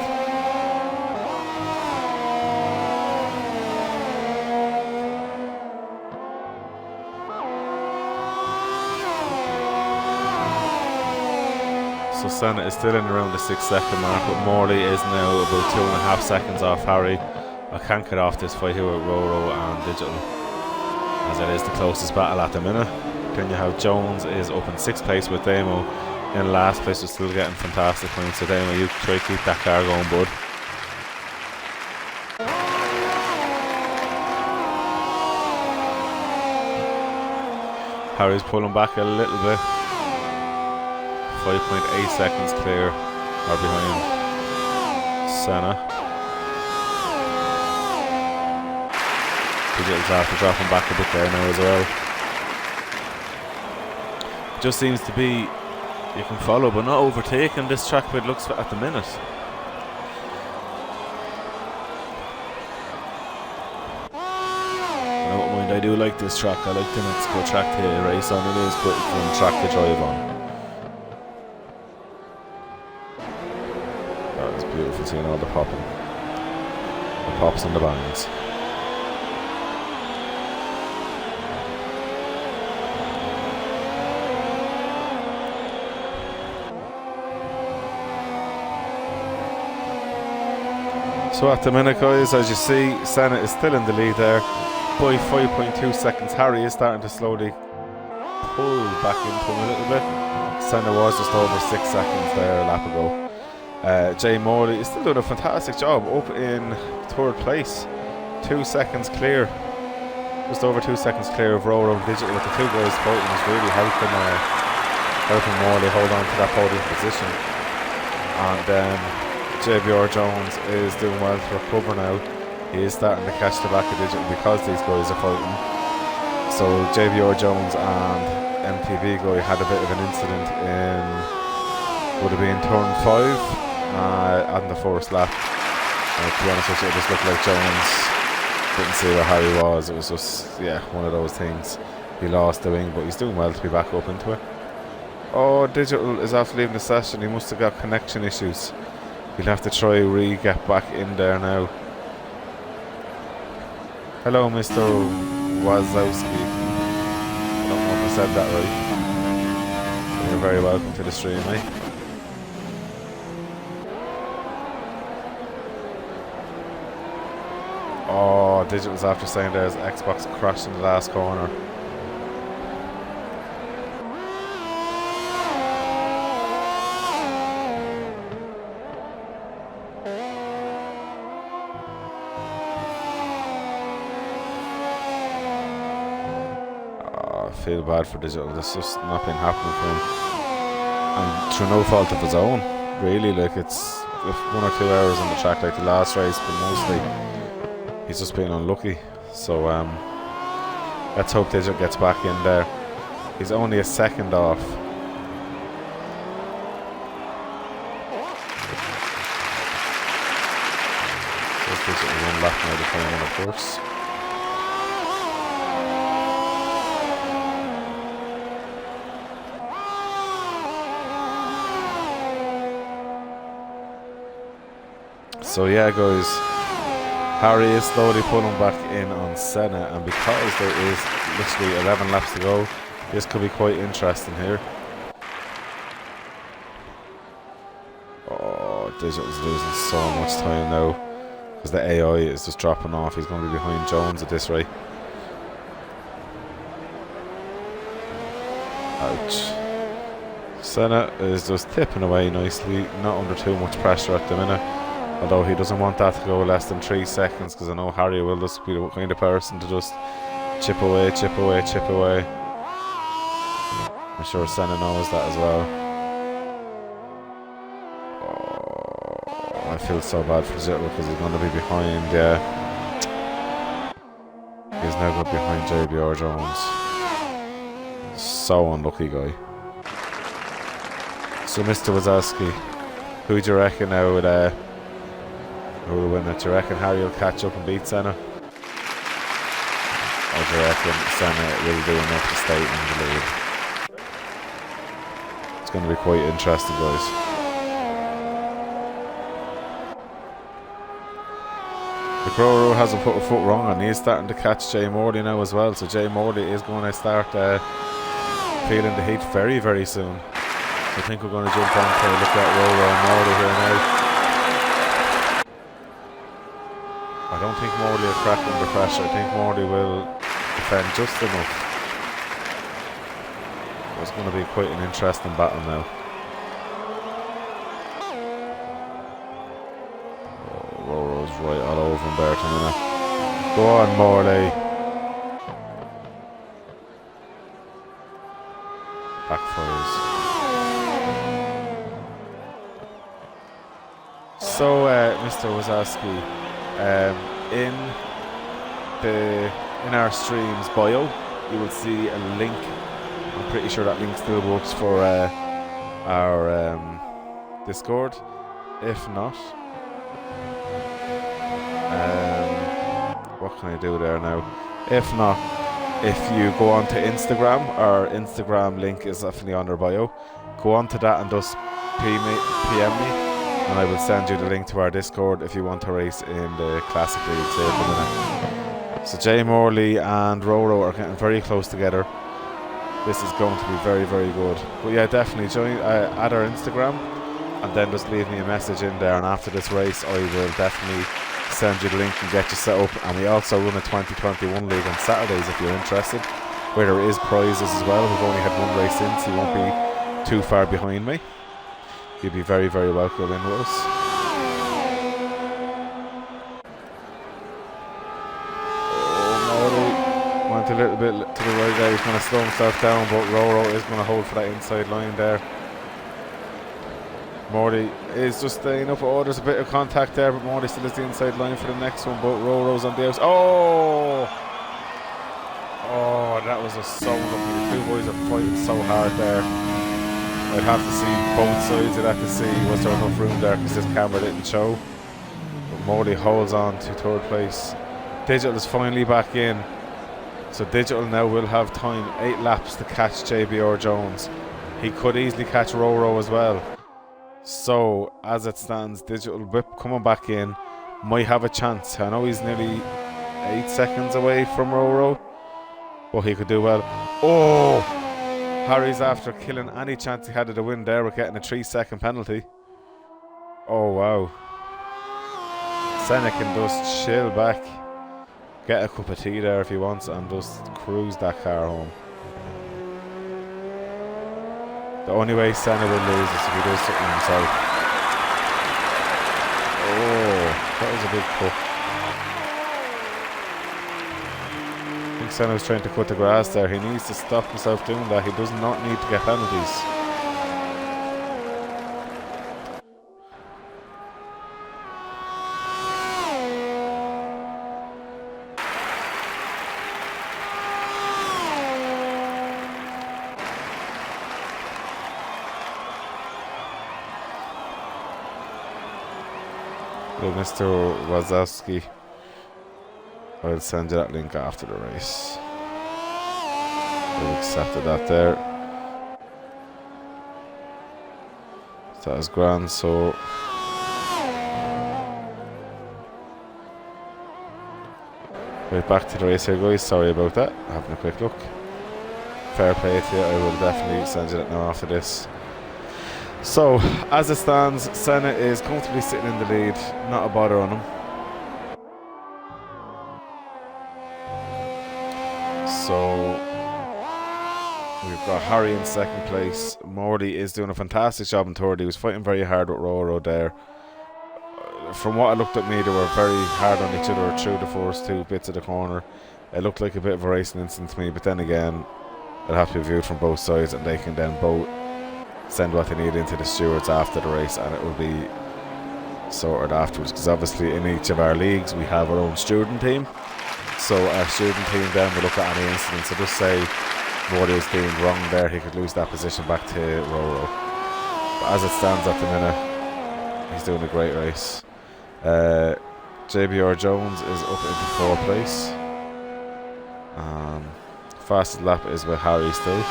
So Senna is still in around the 6-second mark, but Morley is now about 2.5 seconds off Harry. I can't get off this fight here with RoRo and Digital, as it is the closest battle at the minute. Then you have Jones is up in 6th place with Damo in last place, is still getting fantastic points. So Damo, you try to keep that car going, bud. Harry's pulling back a little bit. 5.8 seconds clear or behind Senna. Digital's after dropping back a bit there now as well. Just seems to be you can follow but not overtaking this track, but it looks at the minute. I don't mind, I do like this track. I like the Mexico track to race on. It is quite a fun track to drive on. That was beautiful, seeing all the popping, the pops and the bangs. So at the minute, guys, as you see, Senna is still in the lead there by 5.2 seconds. Harry is starting to slowly pull back into him a little bit. Senna was just over 6 seconds there a lap ago. Jay Morley is still doing a fantastic job, up in 3rd place, 2 seconds clear, just over 2 seconds clear of RoRo and Digital, with the two guys fighting is really helping Morley hold on to that podium position. And JBR Jones is doing well to recover now. He is starting to catch the back of Digital because these guys are fighting. So JBR Jones and MTBGuy had a bit of an incident in, would have been turn 5 on the first lap. To be honest with you, it just looked like Jones didn't see where Harry was. It was just, yeah, one of those things. He lost the wing, but he's doing well to be back up into it. Oh, Digital is after leaving the session. He must have got connection issues. He'll have to try get back in there now. Hello, Mr. Wazowski. I don't know if I said that right. You're very welcome to the stream, mate. Oh, Digital's after saying there's Xbox crashed in the last corner. I feel bad for Digital. This just not been happening for him, and through no fault of his own, really. Like, it's 1 or 2 hours on the track like the last race, but mostly he's just been unlucky. So let's hope Digital gets back in there. He's only a second off. Just Digital 1 lap now to find one, of course. So yeah, guys, Harry is slowly pulling back in on Senna, and because there is literally 11 laps to go, this could be quite interesting here. Oh, Digital's losing so much time now because the AI is just dropping off. He's going to be behind Jones at this rate. Ouch. Senna is just tipping away nicely, not under too much pressure at the minute. Although he doesn't want that to go less than 3 seconds, because I know Harry will just be the kind of person to just chip away, chip away, chip away. I'm sure Senna knows that as well. Oh, I feel so bad for Digital because he's going to be behind, yeah. He's now got behind JBR Jones. So unlucky guy. So Mr. Wazowski, who do you reckon now would who will win it? Do you reckon Harry will catch up and beat Senna? Or do you reckon Senna will do enough to stay in the lead? It's going to be quite interesting, guys. The RoRo hasn't put a foot wrong, and he's starting to catch Jay Morley now as well. So Jay Morley is going to start feeling the heat very, very soon. I think we're going to jump on to look at RoRo and Morley here now. I don't think Morley will crack under pressure. I think Morley will defend just enough. it's going to be quite an interesting battle now. Oh, RoRo's right all over him there at the minute. Go on, Morley. Backfires. So, Mr. Wazowski, in our stream's bio, you will see a link. I'm pretty sure that link still works for our Discord. If not, what can I do there now? If not, if you go on to Instagram, our Instagram link is definitely on our bio. Go on to that and just PM me. And I will send you the link to our Discord if you want to race in the Classic League at the minute. So Jay Morley and RoRo are getting very close together. This is going to be very, very good. But yeah, definitely join at our Instagram and then just leave me a message in there. And after this race, I will definitely send you the link and get you set up. And we also run a 2021 league on Saturdays if you're interested, where there is prizes as well. We've only had one race in, so you won't be too far behind me. You'd be very, very welcome in with us. Oh, Morley went a little bit to the right there. He's going to slow himself down, but RoRo is going to hold for that inside line there. Morley is just staying up. Oh, there's a bit of contact there, but Morley still is the inside line for the next one, but RoRo's on the outside. Oh, that was just so lucky. The two boys are fighting so hard there. I'd have to see both sides. I'd have to see was there enough room there because this camera didn't show. But Morley holds on to third place. Digital is finally back in. So Digital now will have time, 8 laps to catch JBR Jones. He could easily catch RoRo as well. So as it stands, Digital Whip coming back in might have a chance. I know he's nearly 8 seconds away from RoRo, but he could do well. Oh! Harry's after killing any chance he had of the win there with getting a 3-second penalty. Oh wow. Senna can just chill back, get a cup of tea there if he wants, and just cruise that car home. The only way Senna will lose is if he does something himself. Oh, that was a big puck. I think Senna was trying to cut the grass there. He needs to stop himself doing that. He does not need to get penalties. Well, Mr. Wazowski, I'll send you that link after the race. I've accepted that there. That is grand, so right back to the race here, guys. Sorry about that. Having a quick look. Fair play to you. I will definitely send you that now after this. So, as it stands, Senna is comfortably sitting in the lead. Not a bother on him. So we've got Harry in second place. Morley is doing a fantastic job in third. He was fighting very hard with RoRo there. From what I looked at me, they were very hard on each other through the first 2 bits of the corner. It looked like a bit of a racing incident to me, but then again, it'll have to be viewed from both sides, and they can then both send what they need into the stewards after the race, and it will be sorted afterwards, because obviously in each of our leagues we have our own student team. So our student team then will look at any incident. So just say Morley was being wrong there, he could lose that position back to RoRo. But as it stands at the minute, he's doing a great race. JBR Jones is up into 4th place. Fastest lap is with Harry still.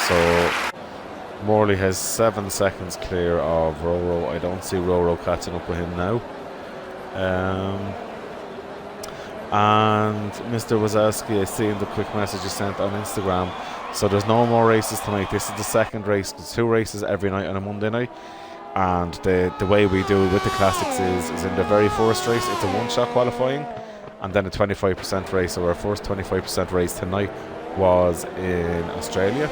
So Morley has 7 seconds clear of RoRo. I don't see RoRo catching up with him now. And Mr. Wazowski, I see in the quick message you sent on Instagram. So there's no more races tonight. This is the second race. There's 2 races every night on a Monday night. And the way we do it with the classics is in the very first race, it's a one-shot qualifying, and then a 25% race. So our first 25% race tonight was in Australia,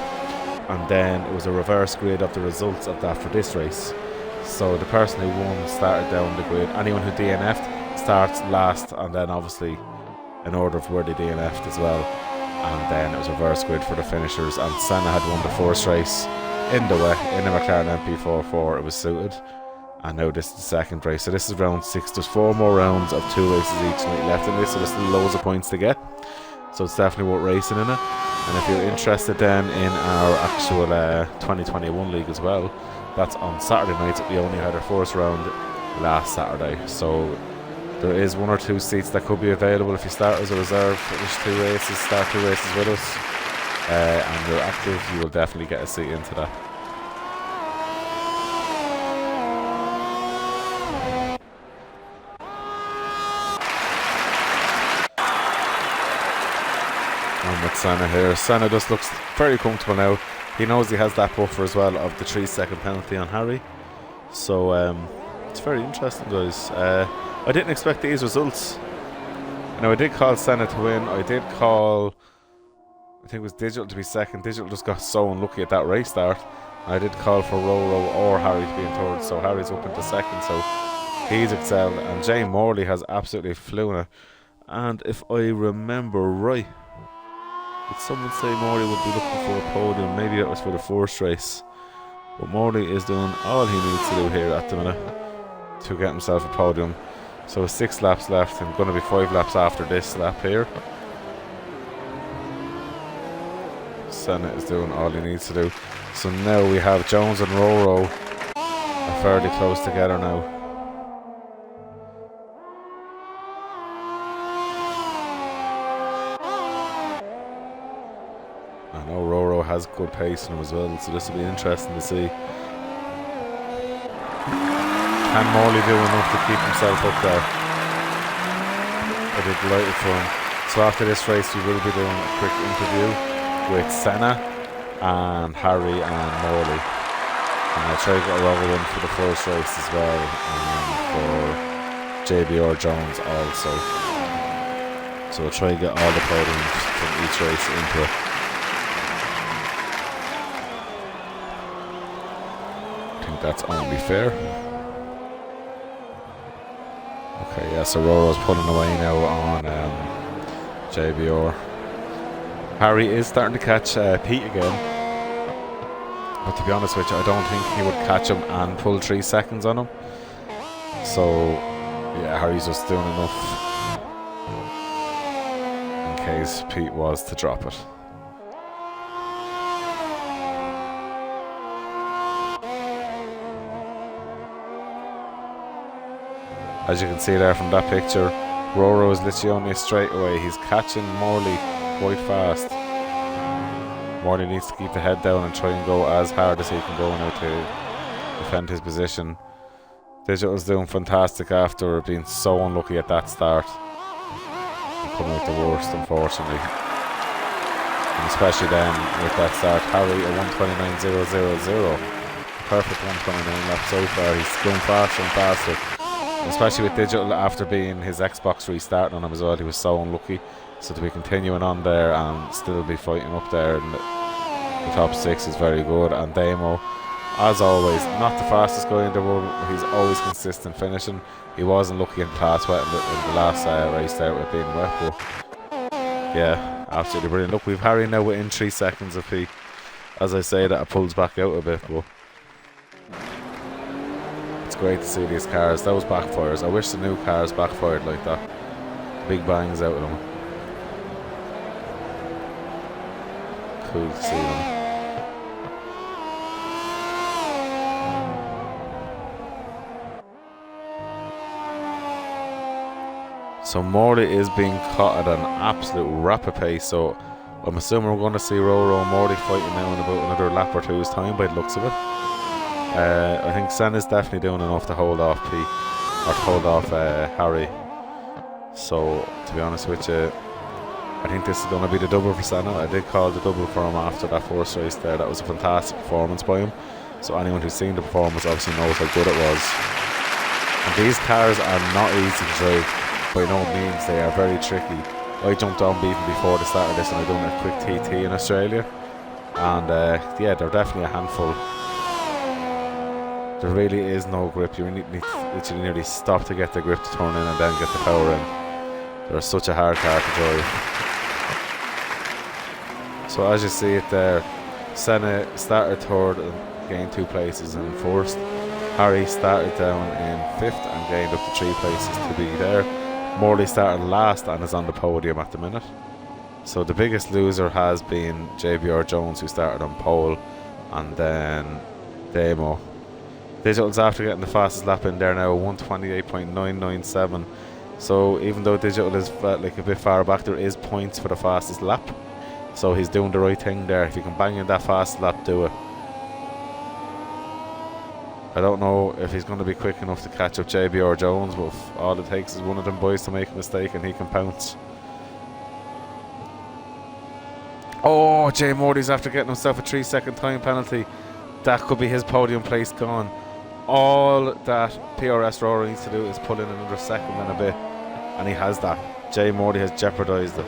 and then it was a reverse grid of the results of that for this race. So the person who won started down the grid. Anyone who DNF'd starts last, and then obviously in order of where they DNF'd as well. And then it was a reverse grid for the finishers, and Senna had won the first race in the McLaren MP4. It was suited, and now this is the second race. So this is round 6. There's 4 more rounds of 2 races each night left in this, so there's still loads of points to get. So it's definitely worth racing in it. And if you're interested then in our actual 2021 league as well, that's on Saturday nights. We only had our first round last Saturday, so there is 1 or 2 seats that could be available if you start as a reserve. Finish 2 races, start 2 races with us, and you're active, you will definitely get a seat into that. I'm with Senna here. Senna just looks very comfortable now. He knows he has that buffer as well of the 3-second penalty on Harry. So it's very interesting, guys. I didn't expect these results. Now, I did call Senna to win. I did call, I think it was Digital to be second. Digital just got so unlucky at that race start. I did call for RoRo or Harry to be in third, so Harry's up into second, so he's excelled. And Jay Morley has absolutely flown it. And if I remember right, did someone say Morley would be looking for a podium? Maybe that was for the first race. But Morley is doing all he needs to do here at the minute to get himself a podium. So 6 laps left, and going to be 5 laps after this lap here. Senna is doing all he needs to do. So now we have Jones and RoRo are fairly close together now. I know RoRo has good pace in him as well, so this will be interesting to see. Can Morley do enough to keep himself up there? I'd be delighted for him. So after this race we will be doing a quick interview with Senna and Harry and Morley. And I'll try to get a RoRo in for the first race as well, and for JBR Jones also. So I'll try to get all the podiums from each race into it. I think that's only fair. Okay, yeah, so RoRo's pulling away now on JBR. Harry is starting to catch Pete again. But to be honest with you, I don't think he would catch him and pull 3 seconds on him. So, yeah, Harry's just doing enough in case Pete was to drop it. As you can see there from that picture, RoRo is literally only a straightaway. He's catching Morley quite fast. Morley needs to keep the head down and try and go as hard as he can go now to defend his position. Digital's doing fantastic after being so unlucky at that start. And coming out the worst, unfortunately. And especially then with that start, Harry a 1:29.000. Perfect 1:29 lap so far. He's going faster and faster. Especially with Digital after being his Xbox restarting on him as well, he was so unlucky. So to be continuing on there and still be fighting up there in the top 6 is very good. And Damo, as always, not the fastest guy in the world, but he's always consistent finishing. He wasn't lucky in class wet in the last race there with being wet, but yeah, absolutely brilliant. Look, we've Harry now within 3 seconds of Pete. As I say that, it pulls back out a bit, but great to see these cars. Those backfires, I wish the new cars backfired like that. Big bangs out of them. Cool to see them. So Morley is being caught at an absolute rapid pace, so I'm assuming we're going to see RoRo and Morley fighting now in about another lap or two's time by the looks of it. I think Senna's definitely doing enough to hold off Pete, or to hold off Harry. So, to be honest with you, I think this is going to be the double for Senna. I did call the double for him after that first race there. That was a fantastic performance by him. So anyone who's seen the performance obviously knows how good it was. And these cars are not easy to drive, by no means. They are very tricky. I jumped on even before the start of this, and I done a quick TT in Australia. And yeah, they're definitely a handful. There really is no grip. You need to literally nearly stop to get the grip to turn in and then get the power in. They're such a hard car to drive. So as you see it there, Senna started third and gained 2 places in first. Harry started down in 5th and gained up to 3 places to be there. Morley started last and is on the podium at the minute. So the biggest loser has been JBR Jones, who started on pole, and then Damo. Digital's after getting the fastest lap in there now, 128.997. So even though Digital is like a bit far back, there is points for the fastest lap. So he's doing the right thing there. If you can bang in that fast lap, do it. I don't know if he's going to be quick enough to catch up JBR Jones, but all it takes is one of them boys to make a mistake and he can pounce. Oh, Jay Morty's after getting himself a 3-second time penalty. That could be his podium place gone. All that PRS RoRo needs to do is pull in another second and a bit, and he has that. Jay Morty has jeopardised it.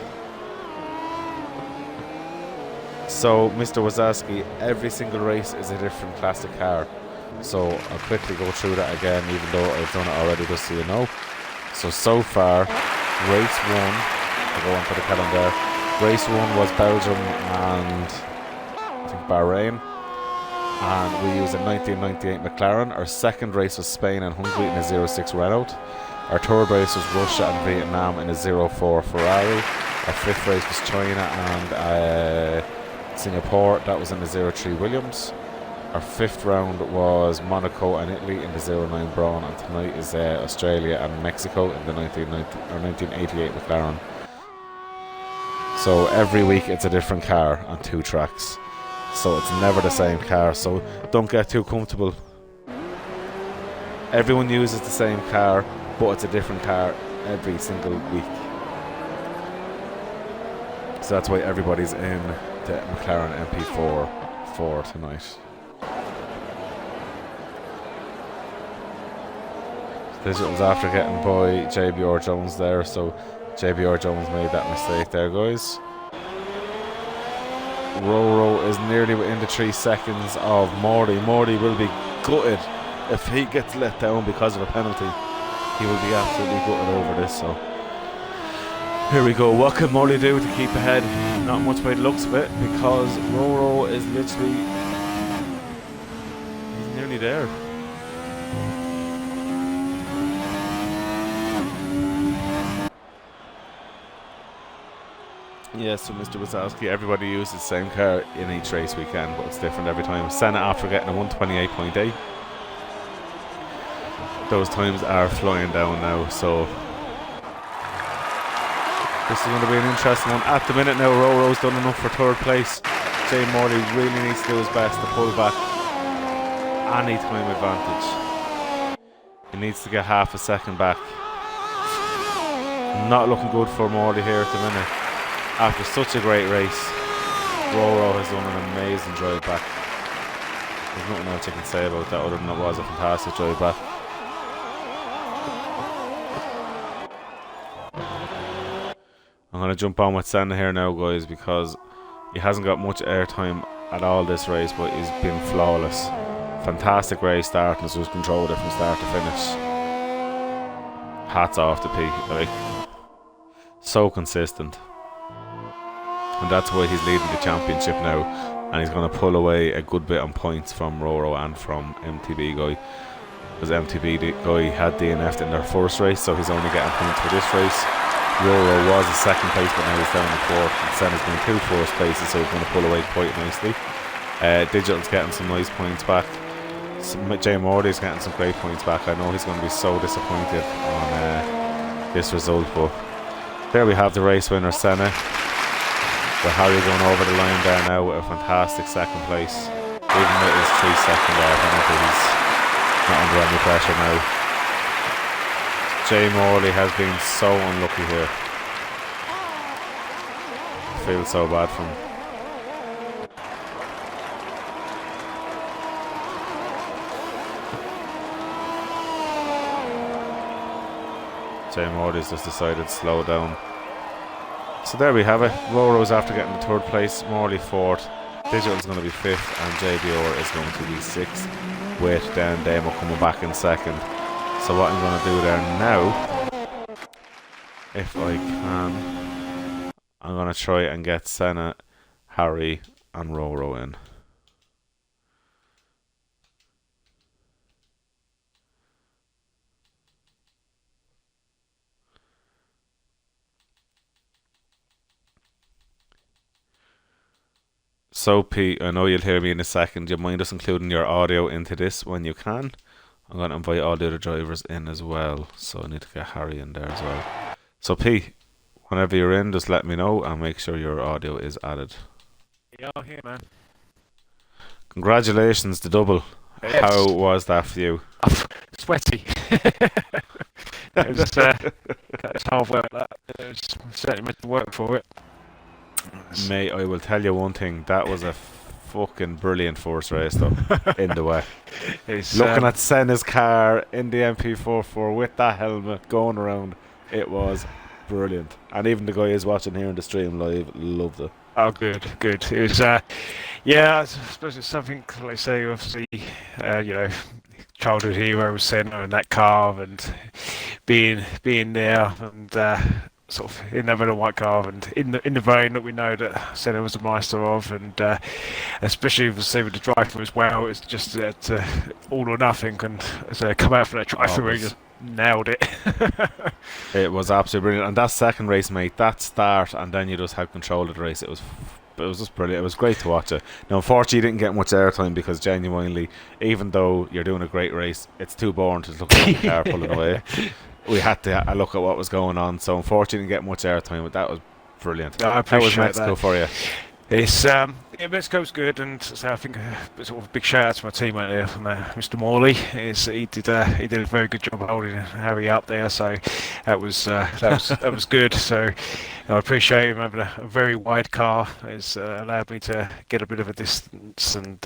So, Mr. Wazowski, every single race is a different classic car. So, I'll quickly go through that again, even though I've done it already, just so you know. So far, race 1, I'll go on to the calendar. Race 1 was Belgium and I think Bahrain, and we used a 1998 McLaren. Our second race was Spain and Hungary in a 06 Renault. Our third race was Russia and Vietnam in a 04 Ferrari. Our fifth race was China and Singapore, that was in the 03 Williams. Our fifth round was Monaco and Italy in the 09 Braun, and tonight is Australia and Mexico in the 1988 McLaren. So every week it's a different car on 2 tracks. So it's never the same car, so don't get too comfortable. Everyone uses the same car, but it's a different car every single week. So that's why everybody's in the McLaren MP4 for tonight. Digital's after getting by JBR Jones there, so JBR Jones made that mistake there, guys. RoRo is nearly within the 3 seconds of Morty. Morty will be gutted if he gets let down because of a penalty. He will be absolutely gutted over this, so here we go. What can Morty do to keep ahead? Not much by the looks of it, because RoRo is literally, he's nearly there. Yeah, so Mr. Wazowski, everybody uses the same car in each race weekend, but it's different every time. Senna after getting a 128.8. Those times are flying down now, so this is going to be an interesting one. At the minute now, RoRo's done enough for third place. Jay Morley really needs to do his best to pull back any time advantage. He needs to get half a second back. Not looking good for Morley here at the minute. After such a great race, RoRo has done an amazing drive back. There's nothing else I can say about that other than it was a fantastic drive back. I'm going to jump on with Senna here now, guys, because he hasn't got much airtime at all this race, but he's been flawless. Fantastic race starting, so he's controlled it from start to finish. Hats off to Pete, like, so consistent. And that's why he's leading the championship now, and he's going to pull away a good bit on points from RoRo and from MTBGuy, because MTBGuy had DNF'd in their first race, so he's only getting points for this race. RoRo was in second place, but now he's down in fourth, and Senna's been 2 first places, so he's going to pull away quite nicely. Digital's getting some nice points back. Jay Morty's getting some great points back. I know he's going to be so disappointed on this result, but there we have the race winner, Senna. With Harry going over the line there now with a fantastic second place. Even with his 3-second penalty, he's not under any pressure now. Jay Morley has been so unlucky here. I feel so bad for him. Jay Morley's just decided to slow down. So there we have it. RoRo's after getting the 3rd place, Morley 4th, Digital's going to be 5th, and JBR is going to be 6th, with then Demo coming back in 2nd. So what I'm going to do there now, if I can, I'm going to try and get Senna, Harry and RoRo in. So Pete, I know you'll hear me in a second. Do you mind us including your audio into this when you can? I'm going to invite all the other drivers in as well. So I need to get Harry in there as well. So Pete, whenever you're in, just let me know and make sure your audio is added. Yeah, I'm here, man. Congratulations, the double. Yes. How was that for you? Sweaty. It was hard work. It was certainly meant to work for it. Mate, I will tell you one thing. That was a fucking brilliant first race, though, in the wet. Looking at Senna's car in the MP4 with that helmet going around, it was brilliant. And even the guys watching here in the stream live loved it. Oh, good. It was, yeah, I suppose it's something, like I say, obviously, childhood hero was Senna in that car, and being there, and sort of in that red and white car, and in the vein that we know that Senna was the master of, and especially with the drive-through as well, it's just all or nothing, and come out from that drive-through, he just nailed it. It was absolutely brilliant. And that second race, mate, that start, and then you just had control of the race. It was just brilliant. It was great to watch it. Now, unfortunately, you didn't get much airtime because genuinely, even though you're doing a great race, it's too boring to look at the car pulling away. We had to look at what was going on, so unfortunately didn't get much airtime, but that was brilliant. No, I appreciate How was Mexico that. For you? It's Mexico's good, and so I think sort of a big shout out to my teammate there, from Mr. Morley. He did a very good job holding Harry up there, so that was good. So I appreciate him having a very wide car. It's allowed me to get a bit of a distance, and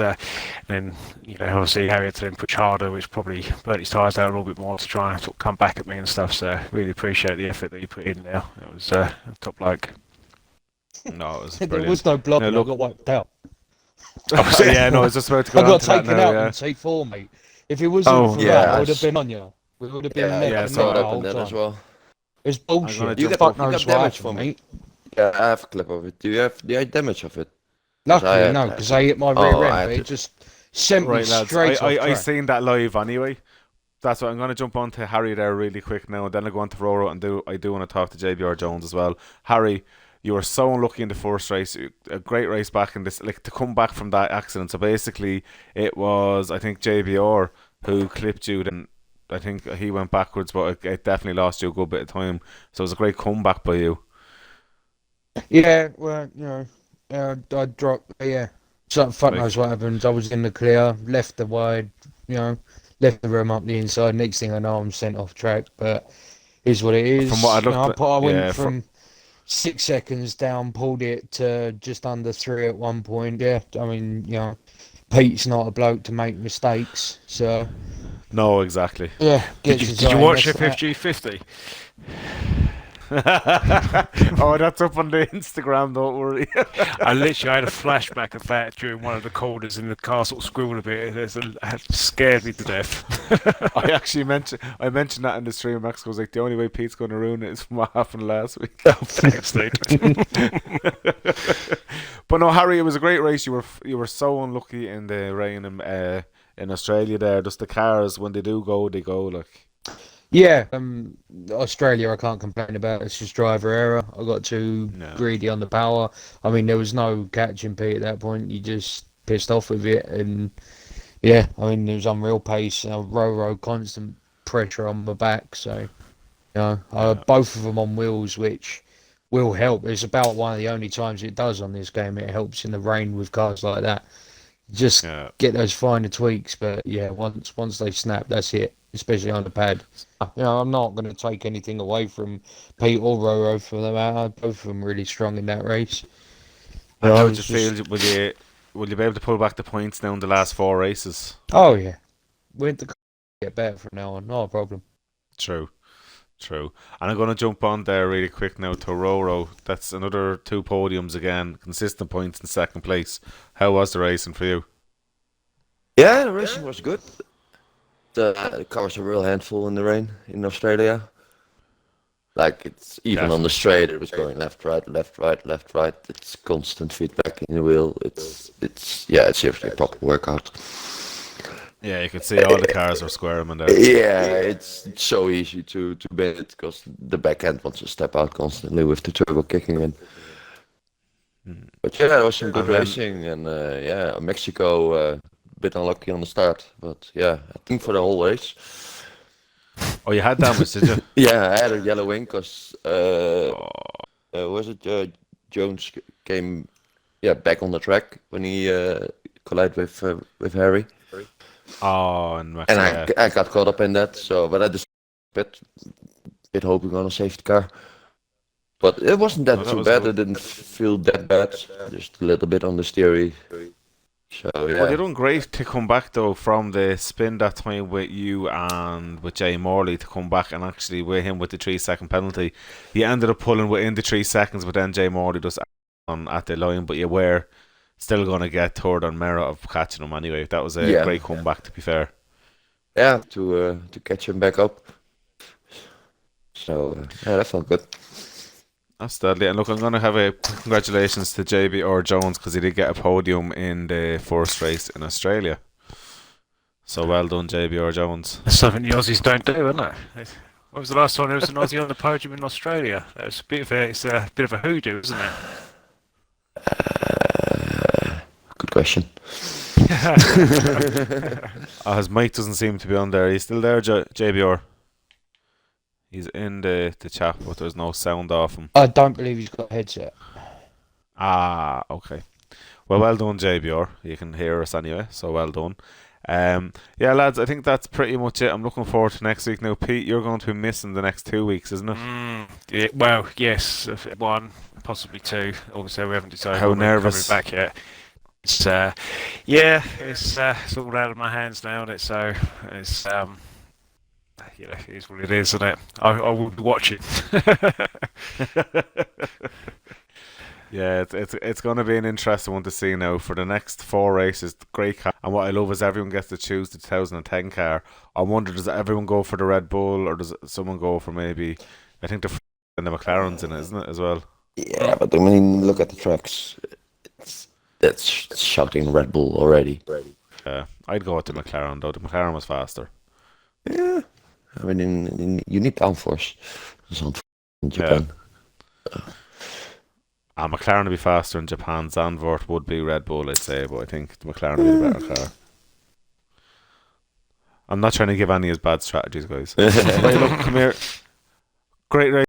then obviously Harry had to then push harder, which probably burnt his tyres down a little bit more to try and sort of come back at me and stuff. So really appreciate the effort that he put in there. It was top bloke. No, it was brilliant. There was no block, I got wiped out. Yeah, no, I was just about to go. I got taken out in T4, mate. If it wasn't for that, I would have been on you. We would have been so it happened then as well. It's bullshit. You got damage from it. Yeah, I have a clip of it. Do you have the damage of it? Luckily, no, because I hit my rear end, but it just sent me straight off track. I seen that live anyway. That's what I'm going to jump on to Harry there really quick now, and then I go on to RoRo, and I do want to talk to JBR Jones as well. Harry, you were so unlucky in the first race. A great race back in this, like, to come back from that accident. So basically, it was, I think, JBR who clipped you. Then I think he went backwards, but it definitely lost you a good bit of time. So it was a great comeback by you. Yeah, well, I dropped. Yeah, so fuck knows what happened. I was in the clear, left the wide, left the room up the inside. Next thing I know, I'm sent off track. But is what it is. From what I looked I went from 6 seconds down, pulled it to just under 3 at one point. Yeah, I mean, Pete's not a bloke to make mistakes, so. No, exactly. Yeah. Did you watch FFG 50? Oh, that's up on the Instagram, don't worry. I literally had a flashback of that during one of the corners in the car, sort of scribbled a bit. It scared me to death. I actually mentioned that in the stream. Max was like, the only way Pete's going to ruin it is from what happened last week. Oh, thanks, dude. But no, Harry, it was a great race. You were so unlucky in the rain in Australia there. Just the cars, when they go like. Yeah, Australia I can't complain about. It's just driver error. I got too greedy on the power. I mean, there was no catching Pete at that point. You just pissed off with it, and yeah, I mean, there was unreal pace. RoRo, constant pressure on my back. So, both of them on wheels, which will help. It's about one of the only times it does on this game. It helps in the rain with cars like that. Just get those finer tweaks, but yeah, once they snap, that's it. Especially on the pad. I'm not going to take anything away from Pete or RoRo for the matter. Both of them really strong in that race. And how would you feel? Will you be able to pull back the points now in the last 4 races? Oh yeah, we're to get better from now on. Not a problem. True. True. And I'm going to jump on there really quick now to Roro. That's another 2 podiums again, consistent points in second place. How was the racing for you? Yeah, the racing was good. The car was a real handful in the rain in Australia. Like, it's even on the straight, it was going left, right, left, right, left, right. It's constant feedback in the wheel. It's seriously a proper workout. Yeah, you could see all the cars were squaring in there. Yeah, it's so easy to bend it because the back end wants to step out constantly with the turbo kicking in. But yeah, there was some good racing, and Mexico a bit unlucky on the start, but yeah, I think for the whole race. Oh, you had damage, did you? Yeah, I had a yellow wing because Jones came back on the track when he collided with Harry. Oh, and Mexico, and I got caught up in that. So, but I just bit hoping on a safety car. But it wasn't that too bad. It didn't feel that bad. Just a little bit on the steering. So yeah. Well, you're doing great to come back though from the spin that time with you and with Jay Morley to come back and actually with him with the 3-second penalty. You ended up pulling within the 3 seconds, but then Jay Morley just on at the line. But you were still going to get third on merit of catching him anyway. That was a great comeback, to be fair. Yeah, to catch him back up. So that felt good. That's deadly. And look, I'm going to have a congratulations to JBR Jones because he did get a podium in the first race in Australia. So well done, JBR Jones. That's something the Aussies don't do, isn't it? What was the last time there was an Aussie on the podium in Australia? It's a bit of a hoodoo, isn't it? Good question. His mic doesn't seem to be on there. He's still there, JBR? He's in the chat, but there's no sound off him. I don't believe he's got a headset. Ah, okay. Well done, JBR. You can hear us anyway, so well done. Yeah, lads, I think that's pretty much it. I'm looking forward to next week. Now, Pete, you're going to be missing the next 2 weeks, isn't it? Yeah, well, yes, 1, possibly 2. Obviously, we haven't decided how when nervous we're coming back yet. It's it's all out of my hands now, and it's it is what it is, isn't it? I will be watching. Yeah, it's going to be an interesting one to see now for the next 4 races. Great car, and what I love is everyone gets to choose the 2010 car. I wonder, does everyone go for the Red Bull, or does someone go for maybe? I think the McLaren's in it, isn't it, as well? Yeah, but I mean, look at the tracks. That's shouting Red Bull already. Yeah, I'd go with the McLaren though. The McLaren was faster. Yeah, I mean, you need downforce. In Japan. McLaren would be faster in Japan. Zandvoort would be Red Bull, I'd say, but I think the McLaren would be the better car. I'm not trying to give any as bad strategies, guys. Hey, look, come here. Great race.